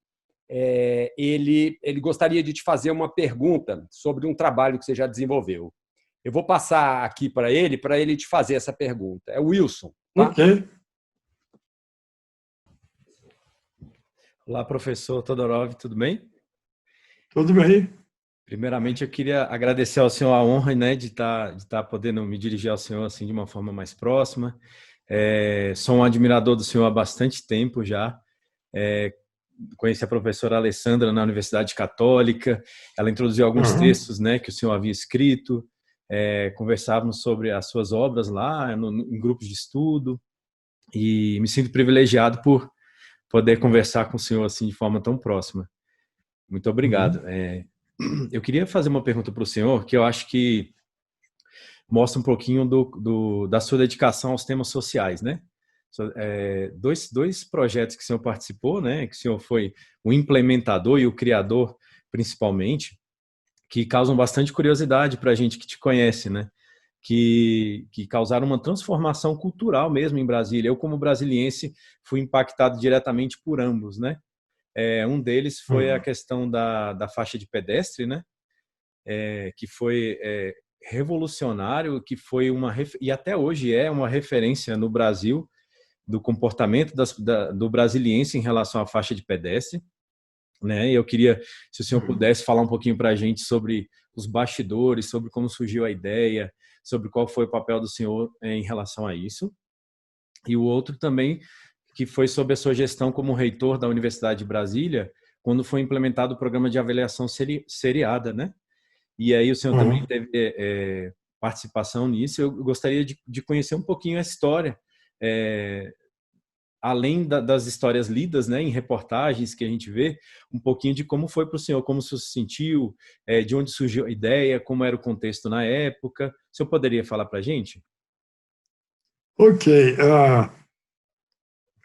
ele gostaria de te fazer uma pergunta sobre um trabalho que você já desenvolveu. Eu vou passar aqui para ele te fazer essa pergunta. É o Wilson, tá? Ok. Olá, professor Todorov, tudo bem? Tudo bem. Primeiramente, eu queria agradecer ao senhor a honra, né, de estar podendo me dirigir ao senhor assim de uma forma mais próxima. Sou um admirador do senhor há bastante tempo já. Conheci a professora Alessandra na Universidade Católica. Ela introduziu alguns textos, né, que o senhor havia escrito. Conversávamos sobre as suas obras lá em grupos de estudo. E me sinto privilegiado por poder conversar com o senhor assim de forma tão próxima. Muito obrigado. Eu queria fazer uma pergunta para o senhor, que eu acho que mostra um pouquinho da sua dedicação aos temas sociais, né? Dois projetos que o senhor participou, né? Que o senhor foi o implementador e o criador, principalmente, que causam bastante curiosidade para a gente que te conhece, né? Que causaram uma transformação cultural mesmo em Brasília. Eu, como brasiliense, fui impactado diretamente por ambos, né? Um deles foi a questão da faixa de pedestre, né? Que foi revolucionário, que foi e até hoje é uma referência no Brasil do comportamento do brasiliense em relação à faixa de pedestre, né? E eu queria, se o senhor pudesse falar um pouquinho para a gente sobre os bastidores, sobre como surgiu a ideia, sobre qual foi o papel do senhor em relação a isso. E o outro também, que foi sobre a sua gestão como reitor da Universidade de Brasília, quando foi implementado o programa de avaliação seriada, né? E aí o senhor também teve participação nisso. Eu gostaria de conhecer um pouquinho a história, além das histórias lidas, né, em reportagens que a gente vê, um pouquinho de como foi para o senhor, como o senhor se sentiu, de onde surgiu a ideia, como era o contexto na época. O senhor poderia falar para a gente? Ok.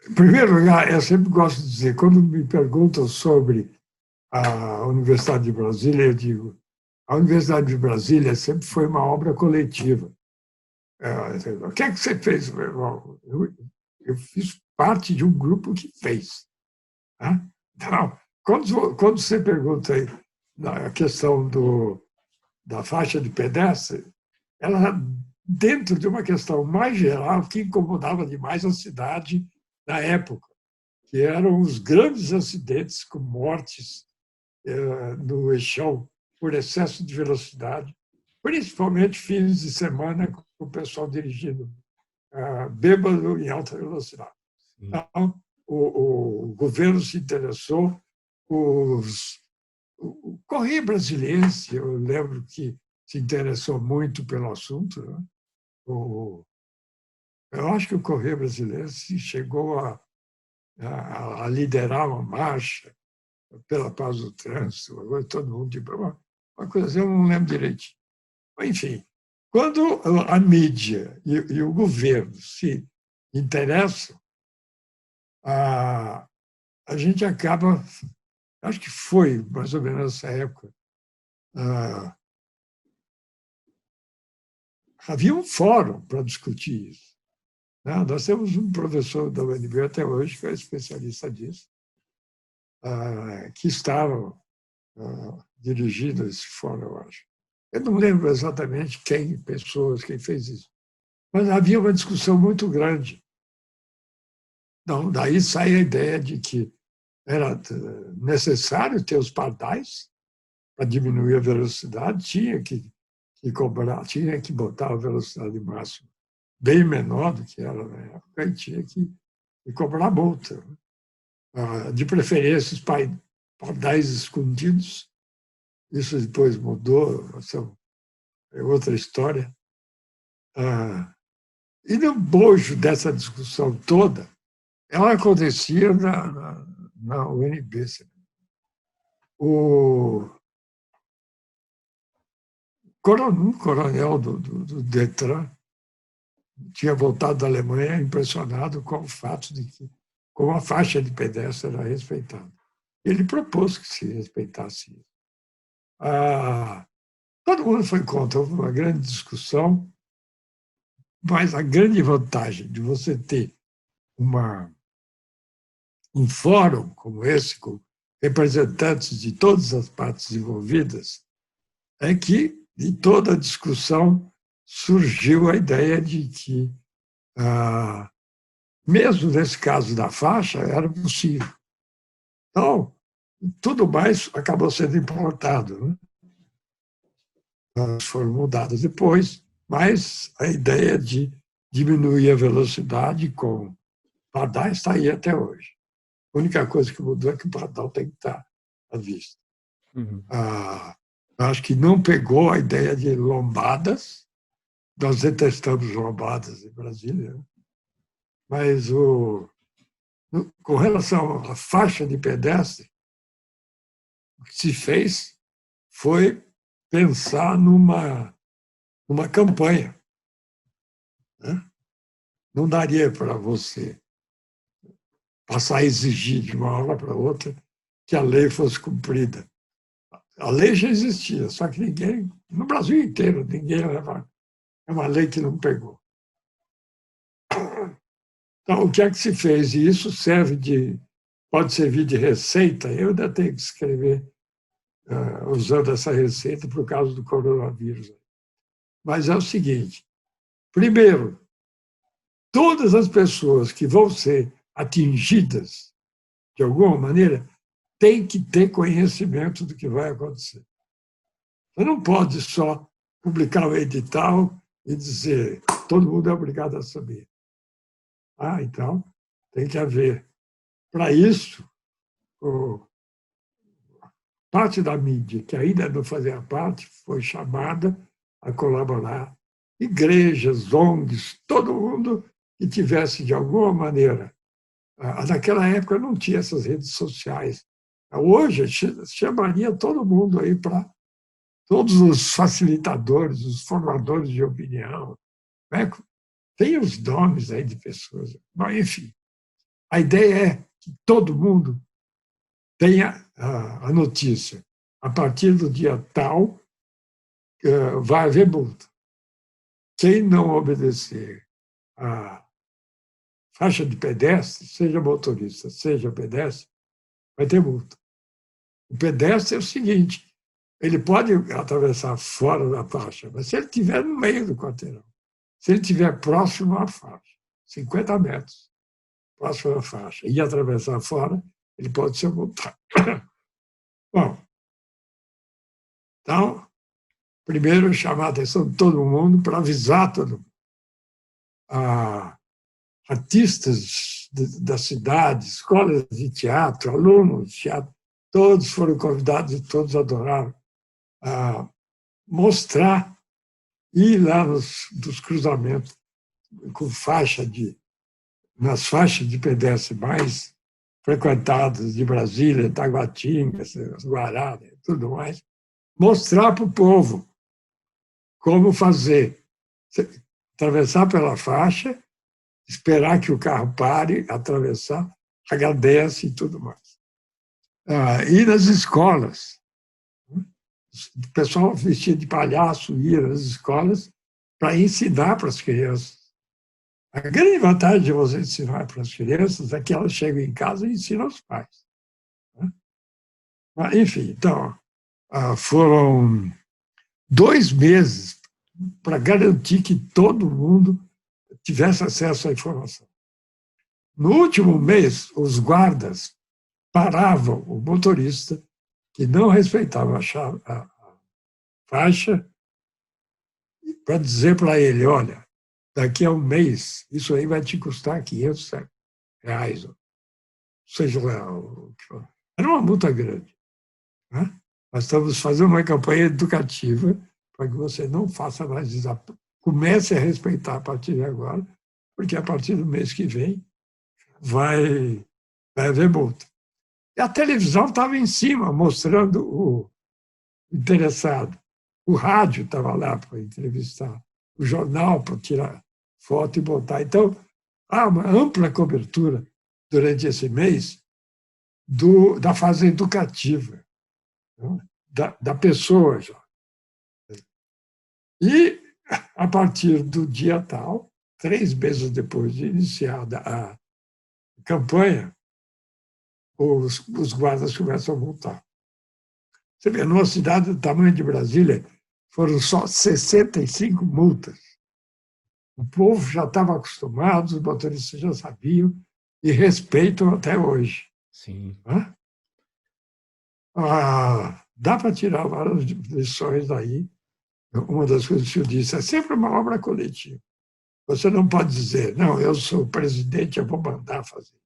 Em primeiro lugar, eu sempre gosto de dizer, quando me perguntam sobre a Universidade de Brasília, eu digo, a Universidade de Brasília sempre foi uma obra coletiva. O que é que você fez, meu irmão? Eu fiz parte de um grupo que fez. Né? Então, quando você pergunta aí a questão da faixa de pedestre, ela dentro de uma questão mais geral que incomodava demais a cidade na época, que eram os grandes acidentes com mortes no eixão por excesso de velocidade, principalmente fins de semana com o pessoal dirigindo bêbado em alta velocidade. Então, o governo se interessou, o Correio Brasiliense, eu lembro que se interessou muito pelo assunto. Né? Eu acho que o Correio Brasiliense chegou a liderar uma marcha pela paz do trânsito, agora todo mundo de uma coisa assim, eu não lembro direitinho. Enfim, quando a mídia e o governo se interessam, a gente acaba, acho que foi mais ou menos nessa época, havia um fórum para discutir isso. Né? Nós temos um professor da UNB até hoje, que é especialista disso, que estava dirigindo esse fórum, eu acho. Eu não lembro exatamente quem fez isso. Mas havia uma discussão muito grande. Então, daí sai a ideia de que era necessário ter os pardais para diminuir a velocidade, tinha que cobrar, tinha que botar a velocidade máxima bem menor do que era na época e tinha que cobrar multa. De preferência, os pardais escondidos. Isso depois mudou, é outra história. E no bojo dessa discussão toda, ela acontecia na UNB. O coronel do Detran tinha voltado da Alemanha impressionado com o fato de que como a faixa de pedestre era respeitada. Ele propôs que se respeitasse isso. Todo mundo foi contra, houve uma grande discussão, mas a grande vantagem de você ter uma um fórum como esse, com representantes de todas as partes envolvidas, é que, em toda a discussão, surgiu a ideia de que, mesmo nesse caso da faixa, era possível. Então, tudo mais acabou sendo importado, né? Elas foram mudadas depois, mas a ideia de diminuir a velocidade com pardais está aí até hoje. A única coisa que mudou é que o pardal tem que estar à vista. Uhum. Acho que não pegou a ideia de lombadas. Nós detestamos lombadas em Brasília, né? Mas com relação à faixa de pedestre, o que se fez foi pensar numa campanha, né? Não daria para você passar a exigir de uma hora para outra que a lei fosse cumprida. A lei já existia, só que ninguém, no Brasil inteiro, ninguém leva. É uma lei que não pegou. Então, o que é que se fez? E isso pode servir de receita. Eu ainda tenho que escrever usando essa receita por causa do coronavírus. Mas é o seguinte: primeiro, todas as pessoas que vão ser atingidas de alguma maneira têm que ter conhecimento do que vai acontecer. Você não pode só publicar o edital e dizer todo mundo é obrigado a saber. Então, tem que haver. Para isso, parte da mídia, que ainda não fazia parte, foi chamada a colaborar. Igrejas, ONGs, todo mundo que tivesse, de alguma maneira. Naquela época não tinha essas redes sociais. Hoje, chamaria todo mundo aí para todos os facilitadores, os formadores de opinião. Né? Tem os nomes aí de pessoas. Mas, enfim, a ideia é que todo mundo tenha a notícia. A partir do dia tal, vai haver multa. Quem não obedecer a faixa de pedestre, seja motorista, seja pedestre, vai ter multa. O pedestre é o seguinte: ele pode atravessar fora da faixa, mas se ele estiver no meio do quarteirão, se ele estiver próximo à faixa, 50 metros próximo à faixa, e atravessar fora, ele pode ser multado. Bom, então, primeiro chamar a atenção de todo mundo para avisar todo mundo. Artistas da cidade, escolas de teatro, alunos de teatro, todos foram convidados e todos adoraram mostrar, ir lá nos cruzamentos com nas faixas de pedestre mais frequentadas de Brasília, Taguatinga, Guará, tudo mais, mostrar para o povo como fazer. Atravessar pela faixa, esperar que o carro pare, atravessar, agradece e tudo mais. Ir nas escolas. O pessoal vestido de palhaço ia nas escolas para ensinar para as crianças. A grande vantagem de você ensinar para as crianças é que elas chegam em casa e ensinam aos pais. Enfim, então, foram 2 meses para garantir que todo mundo tivesse acesso à informação. No último mês, os guardas paravam o motorista que não respeitava a faixa para dizer para ele: olha, daqui a um mês, isso aí vai te custar R$500, seja lá o que for. Era uma multa grande. Né? Nós estamos fazendo uma campanha educativa para que você não faça mais desapego. Comece a respeitar a partir de agora, porque a partir do mês que vem vai haver multa. E a televisão estava em cima, mostrando o interessado. O rádio estava lá para entrevistar, o jornal para tirar foto e botar. Então, há uma ampla cobertura durante esse mês da fase educativa, né? da pessoa já. E, a partir do dia tal, 3 meses depois de iniciada a campanha, os guardas começam a multar. Você vê, numa cidade do tamanho de Brasília, foram só 65 multas. O povo já estava acostumado, os motoristas já sabiam e respeitam até hoje. Sim. Dá para tirar várias lições daí. Uma das coisas que eu disse é sempre uma obra coletiva. Você não pode dizer, não, eu sou o presidente, eu vou mandar fazer.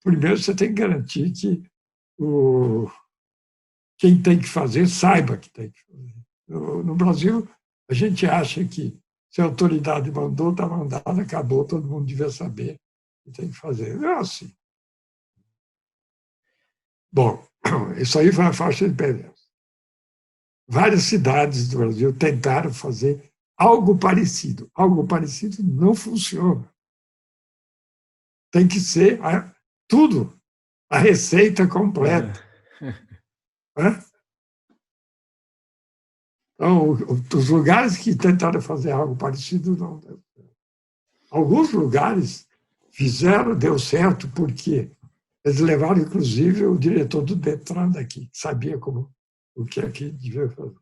Primeiro, você tem que garantir que quem tem que fazer saiba que tem que fazer. No Brasil, a gente acha que se a autoridade mandou, está mandada, acabou, todo mundo devia saber que tem que fazer. Não é assim. Bom, isso aí foi a faixa de pedestre. Várias cidades do Brasil tentaram fazer algo parecido. Algo parecido não funciona. Tem que ser tudo, a receita completa. Então, os lugares que tentaram fazer algo parecido não deu certo. Alguns lugares fizeram, deu certo, porque eles levaram, inclusive, o diretor do Detran daqui, que sabia o que aqui devia fazer.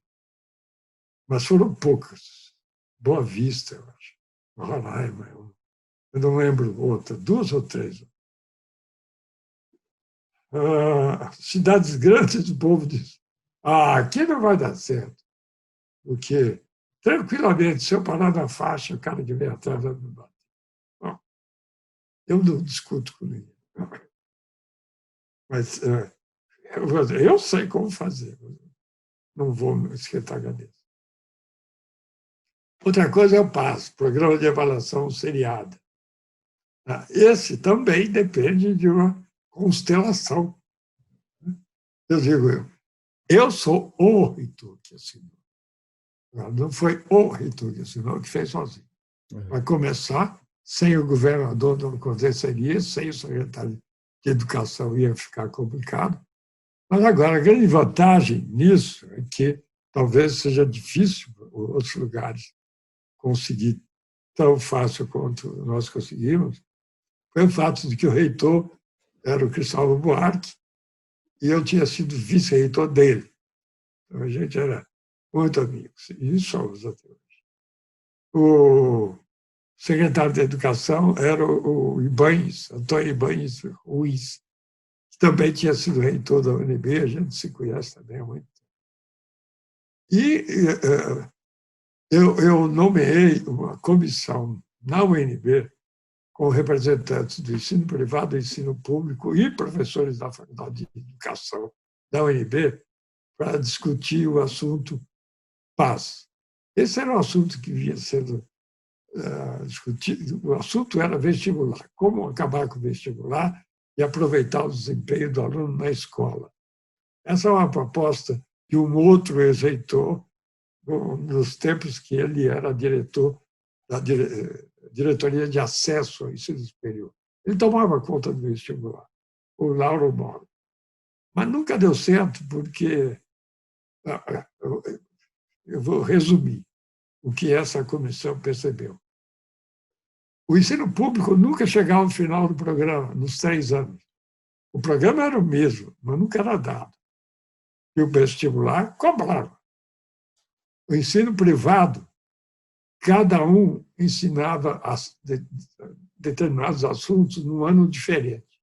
Mas foram poucas. Boa Vista, eu acho. Roraima, eu não lembro outra, 2 ou 3. Cidades grandes, o povo diz, aqui não vai dar certo. Porque, tranquilamente, se eu parar na faixa, o cara que vem atrás vai me bater. Bom, eu não discuto com ninguém. Mas eu sei como fazer. Não vou me esquentar a cabeça. Outra coisa é o PAS, Programa de Avaliação Seriada. Esse também depende de uma constelação. Eu digo, eu sou o reitor que assinou. Não foi o reitor que assinou, que fez sozinho. Vai começar, sem o governador não aconteceria, sem o secretário de Educação ia ficar complicado. Mas agora, a grande vantagem nisso é que talvez seja difícil outros lugares conseguir tão fácil quanto nós conseguimos, foi o fato de que o reitor era o Cristóvão Buarque e eu tinha sido vice-reitor dele. Então, a gente era muito amigos, e somos até hoje. O secretário de Educação era o Ibanes, Antônio Ibanes Ruiz, que também tinha sido reitor da UNB, a gente se conhece também há muito tempo. E eu nomeei uma comissão na UNB com representantes do ensino privado, do ensino público e professores da Faculdade de Educação da UNB para discutir o assunto PAS. Esse era um assunto que vinha sendo discutido. O assunto era vestibular, como acabar com o vestibular e aproveitar o desempenho do aluno na escola. Essa é uma proposta de um outro ex-reitor, nos tempos que ele era diretor da Diretoria de Acesso ao Ensino Superior. Ele tomava conta do vestibular, o Lauro Moro. Mas nunca deu certo, porque eu vou resumir o que essa comissão percebeu. O ensino público nunca chegava ao final do programa, nos 3 anos. O programa era o mesmo, mas nunca era dado. E o vestibular cobrava. O ensino privado, cada um ensinava determinados assuntos num ano diferente.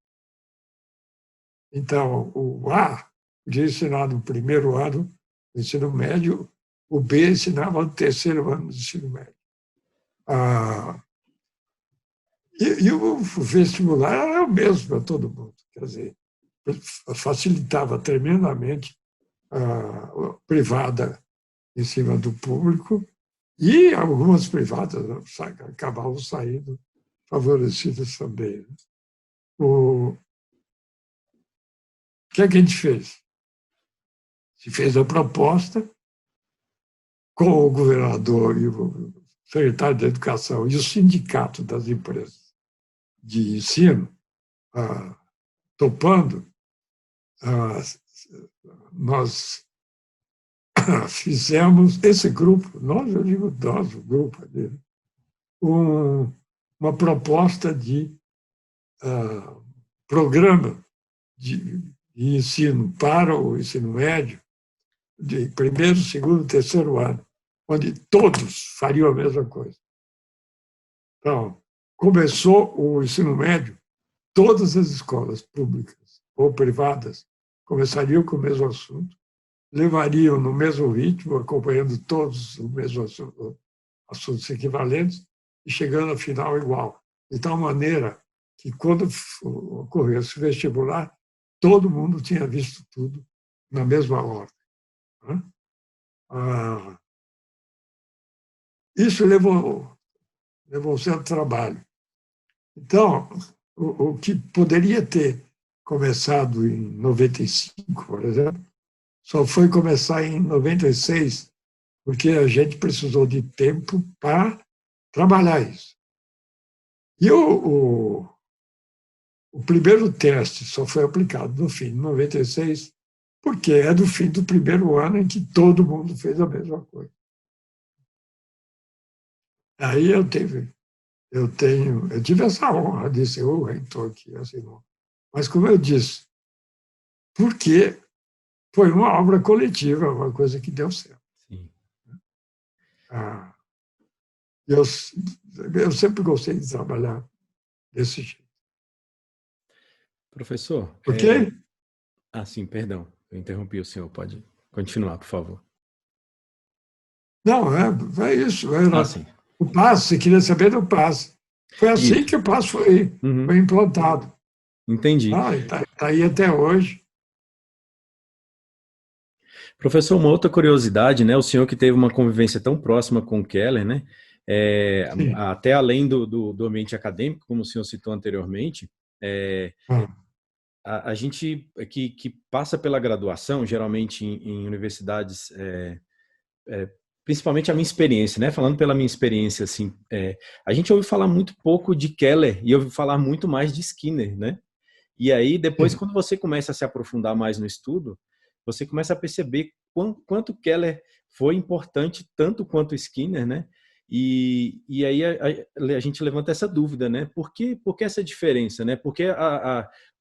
Então, o A podia ensinar no primeiro ano do ensino médio, o B ensinava no terceiro ano do ensino médio. E o vestibular era o mesmo para todo mundo. Quer dizer, facilitava tremendamente a privada em cima do público, e algumas privadas acabavam saindo favorecidas também. O que é que a gente fez? Se fez a proposta com o governador e o secretário de Educação e o sindicato das empresas de ensino topando, nós fizemos, esse grupo, eu digo nós, o grupo dele, uma proposta de programa de ensino para o ensino médio, de primeiro, segundo, terceiro ano, onde todos fariam a mesma coisa. Então, começou o ensino médio, todas as escolas públicas ou privadas começariam com o mesmo assunto, levariam no mesmo ritmo, acompanhando todos o mesmo assunto, assuntos equivalentes, e chegando ao final igual. De tal maneira que, quando ocorresse o vestibular, todo mundo tinha visto tudo na mesma ordem. Isso levou um certo trabalho. Então, o que poderia ter começado em 95, por exemplo, só foi começar em 96, porque a gente precisou de tempo para trabalhar isso. E o primeiro teste só foi aplicado no fim de 96, porque é do fim do primeiro ano em que todo mundo fez a mesma coisa. Aí eu tive essa honra de ser o reitor que assinou. Mas, como eu disse, porque foi uma obra coletiva, uma coisa que deu certo. Sim. Eu sempre gostei de trabalhar desse jeito. Professor. Ok? Sim, perdão. Eu interrompi o senhor. Pode continuar, por favor. Não, é isso. Sim. O PAS, você queria saber do PAS. Foi assim que o PAS foi implantado. Entendi. Está aí até hoje. Professor, uma outra curiosidade, né? O senhor que teve uma convivência tão próxima com o Keller, né? Até além do ambiente acadêmico, como o senhor citou anteriormente, a gente que passa pela graduação, geralmente em universidades, principalmente a minha experiência, né? Falando pela minha experiência, assim, a gente ouve falar muito pouco de Keller e ouve falar muito mais de Skinner, né? E aí, depois, quando você começa a se aprofundar mais no estudo, você começa a perceber quanto Keller foi importante, tanto quanto Skinner, né? E aí a gente levanta essa dúvida, né? Por que essa diferença, né? Por que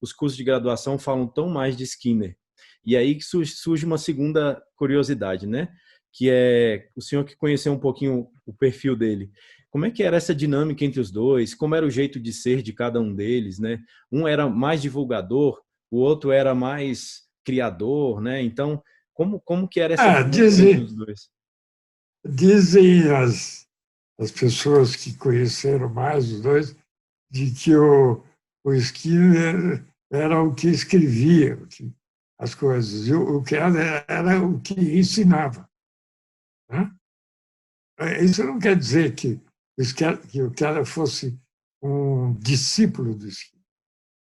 os cursos de graduação falam tão mais de Skinner? E aí surge uma segunda curiosidade, né? Que é o senhor que conheceu um pouquinho o perfil dele. Como é que era essa dinâmica entre os dois? Como era o jeito de ser de cada um deles, né? Um era mais divulgador, o outro era mais criador, né? Então, como que era essa dinâmica entre os dois? Dizem as pessoas que conheceram mais os dois de que o Skinner era o que escrevia as coisas, e o Keller era o que ensinava. Né? Isso não quer dizer que o Keller fosse um discípulo do Skinner.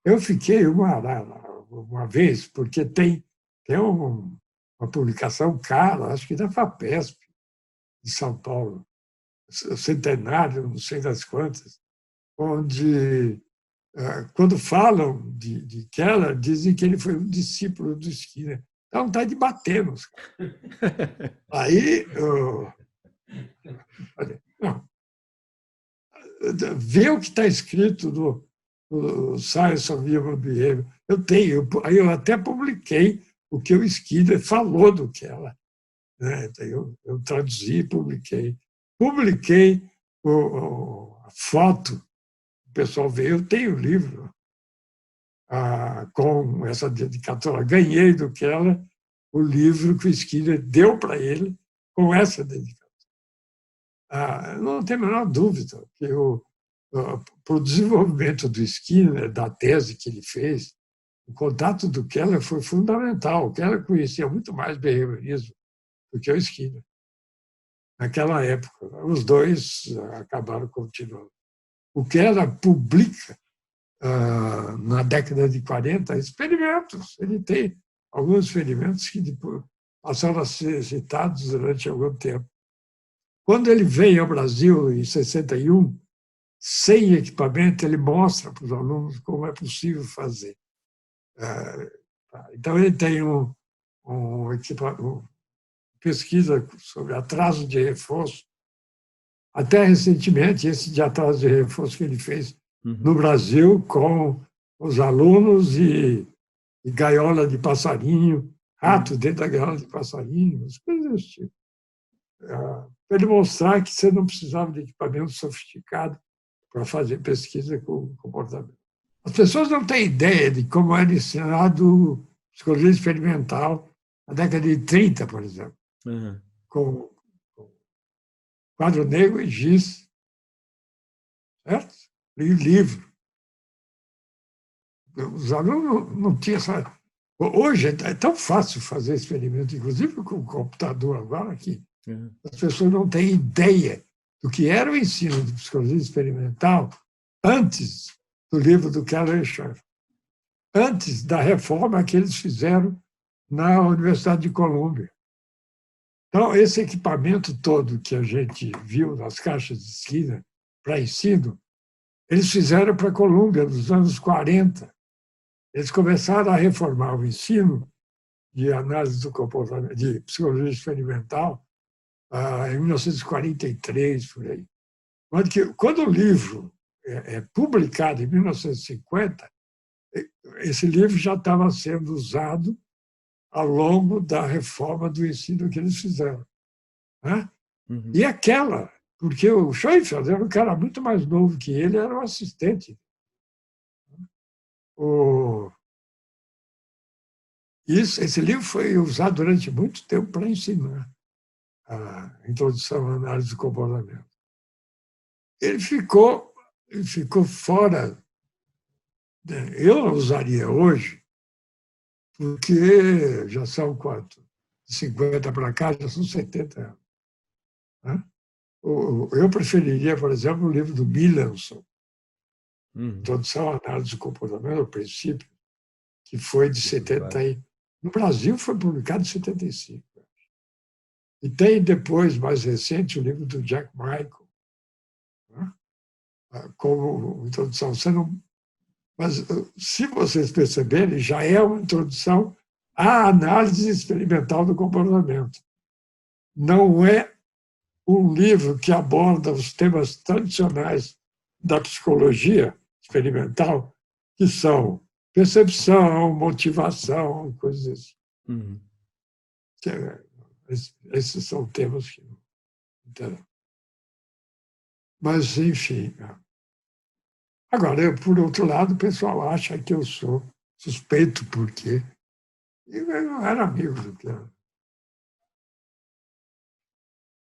Eu fiquei uma vez, porque tem uma publicação cara, acho que da FAPESP, de São Paulo, centenário, não sei das quantas, onde, quando falam de Keller, dizem que ele foi um discípulo do Skinner. Então, está de bater nos caras. Aí, vê o que está escrito no Science of Human Behavior. Aí eu até publiquei o que o Skinner falou do Keller. Né? Eu traduzi e publiquei. Publiquei a foto, o pessoal vê, eu tenho o livro com essa dedicatória. Ganhei do Keller o livro que o Skinner deu para ele com essa dedicatória. Não tem a menor dúvida que para o desenvolvimento do Skinner, da tese que ele fez, o contato do Keller foi fundamental. O Keller conhecia muito mais behaviorismo do que o Skinner. Naquela época, os dois acabaram continuando. O Keller publica, na década de 40, experimentos. Ele tem alguns experimentos que depois passaram a ser citados durante algum tempo. Quando ele veio ao Brasil, em 61, sem equipamento, ele mostra para os alunos como é possível fazer. Então, ele tem uma pesquisa sobre atraso de reforço. Até recentemente, esse de atraso de reforço que ele fez no Brasil com os alunos e e gaiola de passarinho, rato dentro da gaiola de passarinho, as coisas desse tipo. Para ele mostrar que você não precisava de equipamento sofisticado para fazer pesquisa com comportamento. As pessoas não têm ideia de como era ensinado psicologia experimental na década de 30, por exemplo, com quadro negro e giz, certo? E livro. Os alunos não tinham essa... Hoje é tão fácil fazer experimento, inclusive com o computador agora, que as pessoas não têm ideia do que era o ensino de psicologia experimental antes do livro do Keller Scharf, antes da reforma que eles fizeram na Universidade de Colômbia. Então, esse equipamento todo que a gente viu nas caixas de esquina para ensino, eles fizeram para a Colômbia nos anos 40. Eles começaram a reformar o ensino de análise do comportamento, de psicologia experimental, em 1943, por aí. Quando o livro é publicado em 1950, esse livro já estava sendo usado ao longo da reforma do ensino que eles fizeram. Né? E aquela, porque o Schoenfeld era um cara muito mais novo que ele, era um assistente. Esse livro foi usado durante muito tempo para ensinar a introdução à análise do comportamento. Ele ficou fora. Eu não usaria hoje, porque já são quanto? De 50 para cá, já são 70 anos. Né? Eu preferiria, por exemplo, o livro do Millenson, Introdução à Análise do Comportamento, o princípio, que foi de 70 e... No Brasil foi publicado em 75. E tem depois, mais recente, o livro do Jack Michael, né? Como introdução. Mas, se vocês perceberem, já é uma introdução à análise experimental do comportamento. Não é um livro que aborda os temas tradicionais da psicologia experimental, que são percepção, motivação, coisas assim. Esses são temas que não interessam. Mas, enfim. Agora, por outro lado, o pessoal acha que eu sou suspeito, porque eu não era amigo do Keller.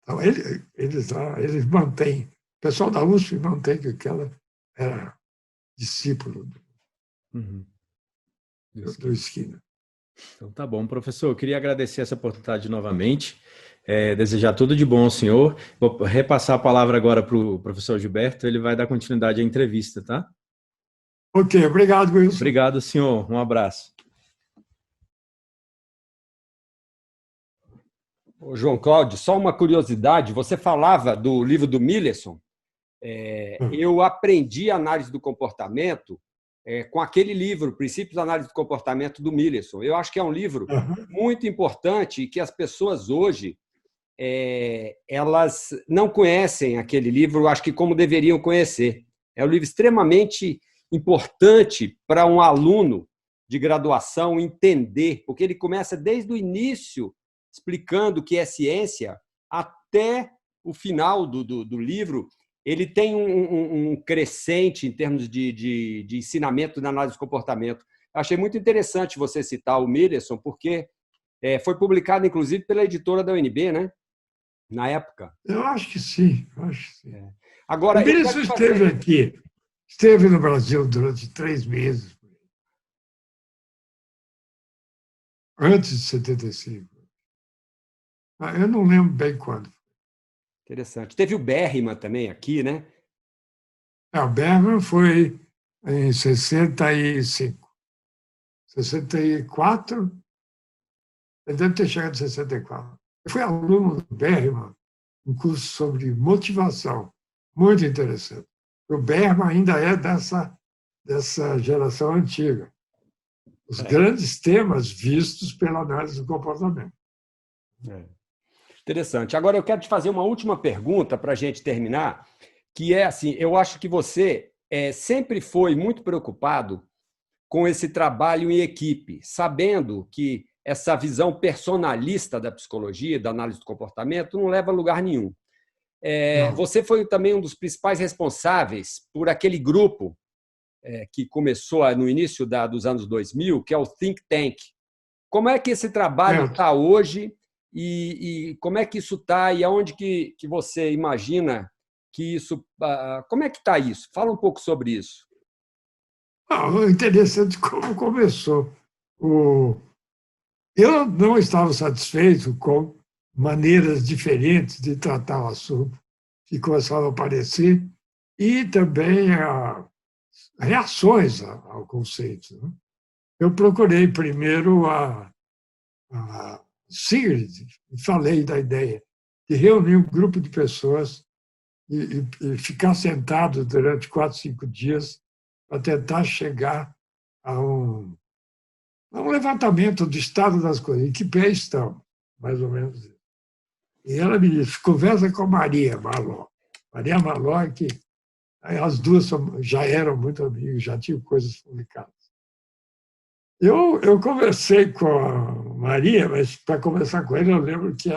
Então, eles mantêm, o pessoal da USP mantém que o Keller era discípulo do Skinner. Então, tá bom, professor. Eu queria agradecer essa oportunidade novamente, desejar tudo de bom ao senhor. Vou repassar a palavra agora para o professor Gilberto, ele vai dar continuidade à entrevista, tá? Ok, obrigado, Wilson. Obrigado, senhor. Um abraço. Ô, João Cláudio, só uma curiosidade, você falava do livro do Millenson. Eu aprendi análise do comportamento com aquele livro, Princípios da Análise do Comportamento, do Millenson. Eu acho que é um livro muito importante e que as pessoas hoje elas não conhecem aquele livro, acho que como deveriam conhecer. É um livro extremamente importante para um aluno de graduação entender, porque ele começa desde o início explicando o que é ciência até o final do livro. Ele tem um crescente em termos de ensinamento na análise do comportamento. Achei muito interessante você citar o Millenson, porque foi publicado, inclusive, pela editora da UNB, né? Na época. Eu acho que sim. Agora, o Millenson esteve aqui, esteve no Brasil durante 3 meses, antes de 75. Eu não lembro bem quando. Interessante. Teve o Berryman também aqui, né? O Berryman foi em 65. 64, ele deve ter chegado em 64. Eu fui aluno do Berryman, um curso sobre motivação, muito interessante. O Berryman ainda é dessa geração antiga. Os grandes temas vistos pela análise do comportamento. Interessante. Agora, eu quero te fazer uma última pergunta para a gente terminar, que é assim, eu acho que você sempre foi muito preocupado com esse trabalho em equipe, sabendo que essa visão personalista da psicologia, da análise do comportamento, não leva a lugar nenhum. Você foi também um dos principais responsáveis por aquele grupo que começou no início dos anos 2000, que é o Think Tank. Como é que esse trabalho está hoje e como é que isso está e aonde que você imagina que isso... Como é que está isso? Fala um pouco sobre isso. Interessante como começou. Eu não estava satisfeito com maneiras diferentes de tratar o assunto que começavam a aparecer e também reações ao conceito. Né? Eu procurei primeiro a Sigrid e falei da ideia de reunir um grupo de pessoas e ficar sentado durante 4, 5 dias para tentar chegar a um levantamento do estado das coisas, em que pé estão, mais ou menos isso. E ela me disse, conversa com a Maria Maló. Maria Maló, que as duas já eram muito amigas, já tinham coisas publicadas. Eu conversei com a Maria, mas para conversar com ela, eu lembro que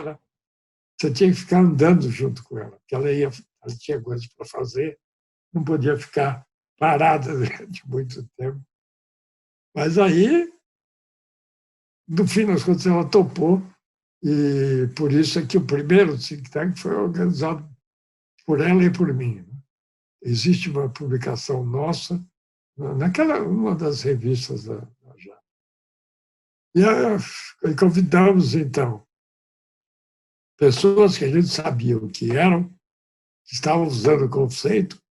você tinha que ficar andando junto com ela, porque ela tinha coisas para fazer, não podia ficar parada durante muito tempo. Mas aí, no fim das contas, ela topou, e por isso é que o primeiro think tank foi organizado por ela e por mim. Existe uma publicação nossa, uma das revistas da JAM. E convidamos, então, pessoas que a gente sabia o que eram, que estavam usando o conceito,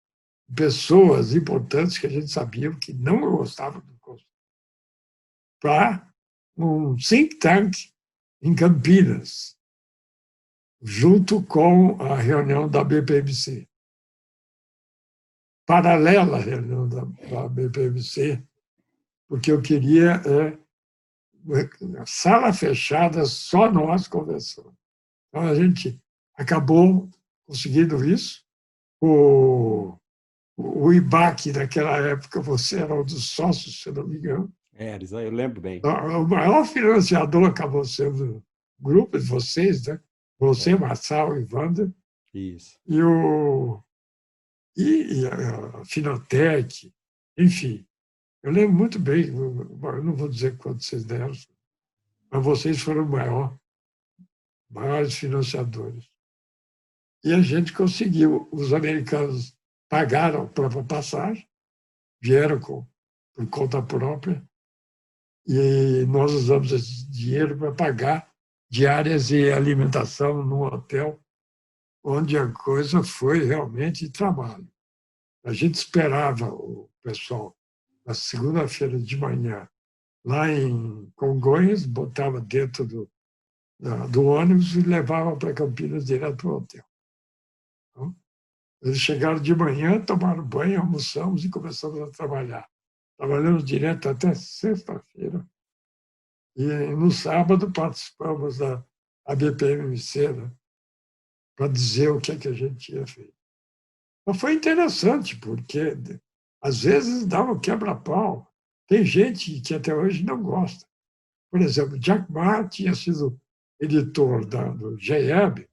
pessoas importantes que a gente sabia que não gostavam do conceito, para um think tank em Campinas, junto com a reunião da BPMC. Paralela à reunião da BPMC, porque eu queria sala fechada, só nós conversando. Então, a gente acabou conseguindo isso. O IBAC, naquela época, você era um dos sócios, se não me engano. Eu lembro bem. O maior financiador acabou sendo o grupo de vocês, né? Você, Marçal e Wander. Isso. E a Finotec, enfim. Eu lembro muito bem, eu não vou dizer quanto vocês deram, mas vocês foram maiores financiadores. E a gente conseguiu. Os americanos pagaram a própria passagem, vieram por conta própria, e nós usamos esse dinheiro para pagar diárias e alimentação num hotel, onde a coisa foi realmente trabalho. A gente esperava o pessoal na segunda-feira de manhã, lá em Congonhas, botava dentro do ônibus e levava para Campinas direto para o hotel. Então, eles chegaram de manhã, tomaram banho, almoçamos e começamos a trabalhar. Trabalhamos direto até sexta-feira. E no sábado participamos da BPMC, né, para dizer o que a gente tinha feito. Mas foi interessante, porque às vezes dava um quebra-pau. Tem gente que até hoje não gosta. Por exemplo, Jack Ma tinha sido editor do GEB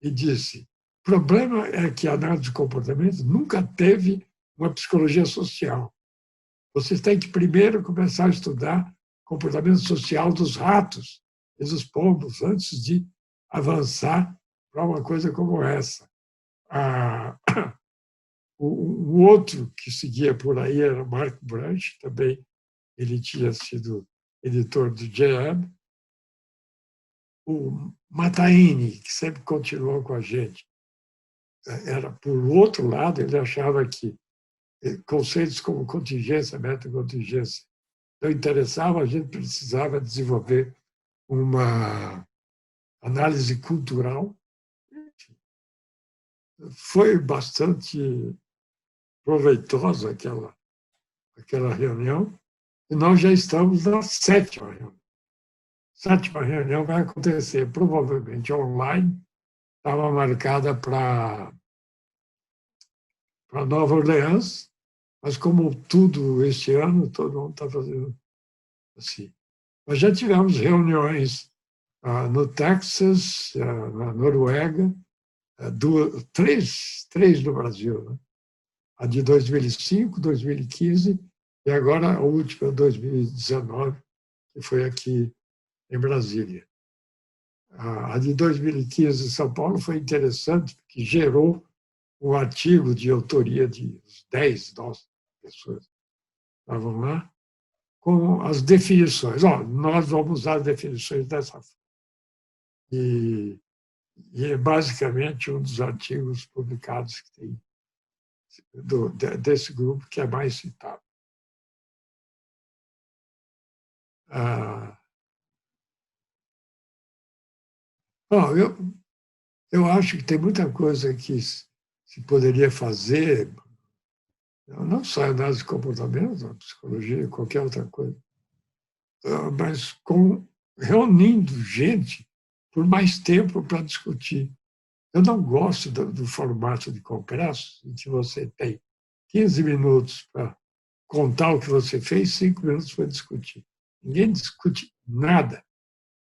e disse: o problema é que a análise de comportamento nunca teve uma psicologia social. Vocês têm que primeiro começar a estudar o comportamento social dos ratos e dos pombos antes de avançar para uma coisa como essa. O outro que seguia por aí era Mark Branch, também ele tinha sido editor do GEB. O Mataini, que sempre continuou com a gente, era por outro lado, ele achava que conceitos como contingência, metacontingência não interessavam, a gente precisava desenvolver uma análise cultural. Foi bastante proveitosa aquela reunião, e nós já estamos na 7ª reunião. A 7ª reunião vai acontecer provavelmente online, estava marcada para Nova Orleans, mas como tudo este ano, todo mundo está fazendo assim. Nós já tivemos reuniões no Texas, na Noruega, três no Brasil, né? A de 2005, 2015 e agora a última, 2019, que foi aqui em Brasília. A de 2015 em São Paulo foi interessante, porque gerou um artigo de autoria de 10, 12 pessoas que estavam lá, com as definições. Nós vamos usar as definições dessa forma. E é basicamente um dos artigos publicados que tem desse grupo que é mais citado. Eu acho que tem muita coisa que se poderia fazer, não só análise de comportamento, psicologia, qualquer outra coisa, mas reunindo gente por mais tempo para discutir. Eu não gosto do formato de congresso, em que você tem 15 minutos para contar o que você fez, 5 minutos para discutir. Ninguém discute nada.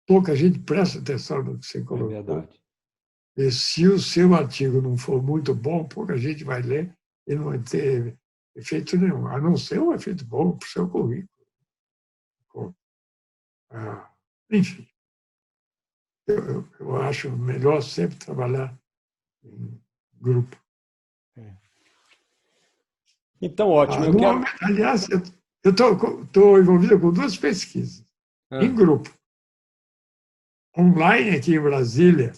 Pouca gente presta atenção no que você colocou. É verdade. E se o seu artigo não for muito bom, pouca gente vai ler e não vai ter efeito nenhum, a não ser um efeito bom para o seu currículo. Enfim, eu acho melhor sempre trabalhar em grupo. Então, ótimo. Aliás, eu estou envolvido com 2 pesquisas em grupo. Online, aqui em Brasília,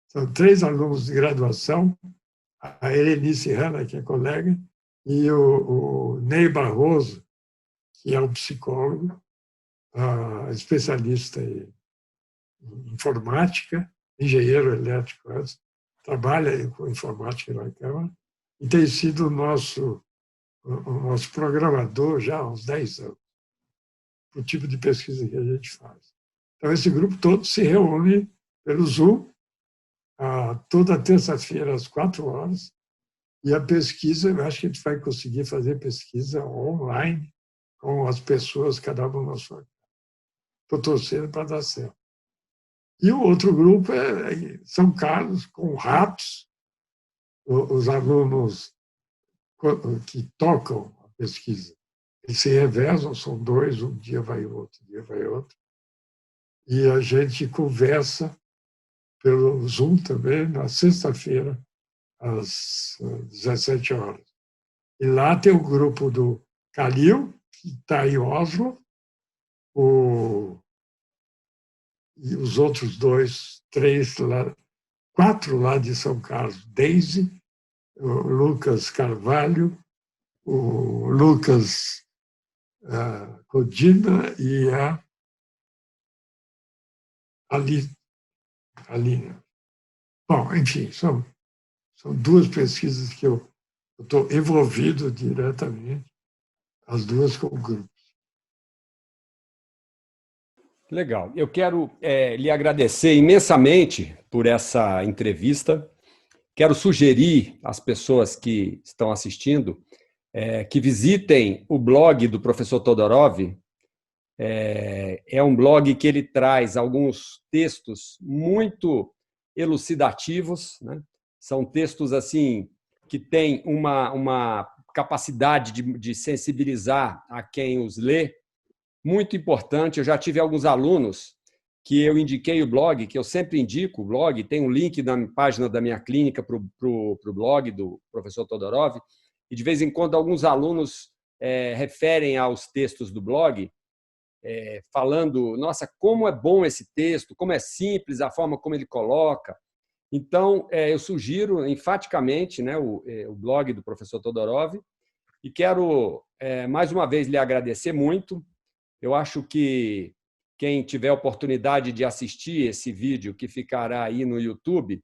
são 3 alunos de graduação, a Helenice Hanna, que é colega, e o Ney Barroso, que é um psicólogo, especialista em informática, engenheiro elétrico, trabalha com informática na Câmara, e tem sido o nosso programador já há uns 10 anos, para o tipo de pesquisa que a gente faz. Então, esse grupo todo se reúne pelo Zoom, toda terça-feira, às 4 horas, e a pesquisa, eu acho que a gente vai conseguir fazer pesquisa online com as pessoas, cada uma na sua casa. Estou torcendo para dar certo. E o outro grupo é São Carlos, com ratos, os alunos que tocam a pesquisa. Eles se revezam, são 2, um dia vai um, outro dia vai outro. E a gente conversa pelo Zoom também, na sexta-feira, às 17 horas. E lá tem o grupo do Calil, que está em Oslo, e os outros 2, 3, 4 lá de São Carlos, Daisy, o Lucas Carvalho, o Lucas Codina e a Aline. Bom, enfim, são 2 pesquisas que eu estou envolvido diretamente, as 2 com o grupo. Legal. Eu quero lhe agradecer imensamente por essa entrevista. Quero sugerir às pessoas que estão assistindo que visitem o blog do professor Todorov. É um blog que ele traz alguns textos muito elucidativos, né? São textos assim que têm uma capacidade de sensibilizar a quem os lê muito importante. Eu já tive alguns alunos que eu indiquei o blog, que eu sempre indico o blog, tem um link na página da minha clínica para o blog do professor Todorov, e de vez em quando alguns alunos referem aos textos do blog, falando, nossa, como é bom esse texto, como é simples a forma como ele coloca. Então, eu sugiro enfaticamente, né, o blog do professor Todorov, e quero mais uma vez lhe agradecer muito. Eu acho que quem tiver oportunidade de assistir esse vídeo que ficará aí no YouTube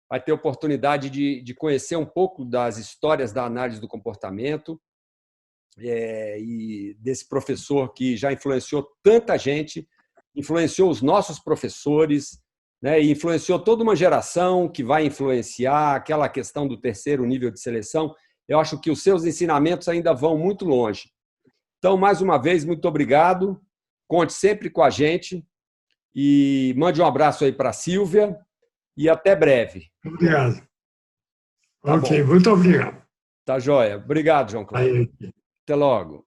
vai ter oportunidade de conhecer um pouco das histórias da análise do comportamento e desse professor que já influenciou tanta gente, influenciou os nossos professores, né, e influenciou toda uma geração que vai influenciar aquela questão do 3º nível de seleção, Eu acho que os seus ensinamentos ainda vão muito longe. Então, mais uma vez, muito obrigado. Conte sempre com a gente e mande um abraço aí para a Sílvia e até breve. Obrigado. Tá Ok, bom. muito obrigado. Tá joia. Obrigado, João Cláudio. Aí, Até logo.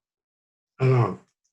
até logo.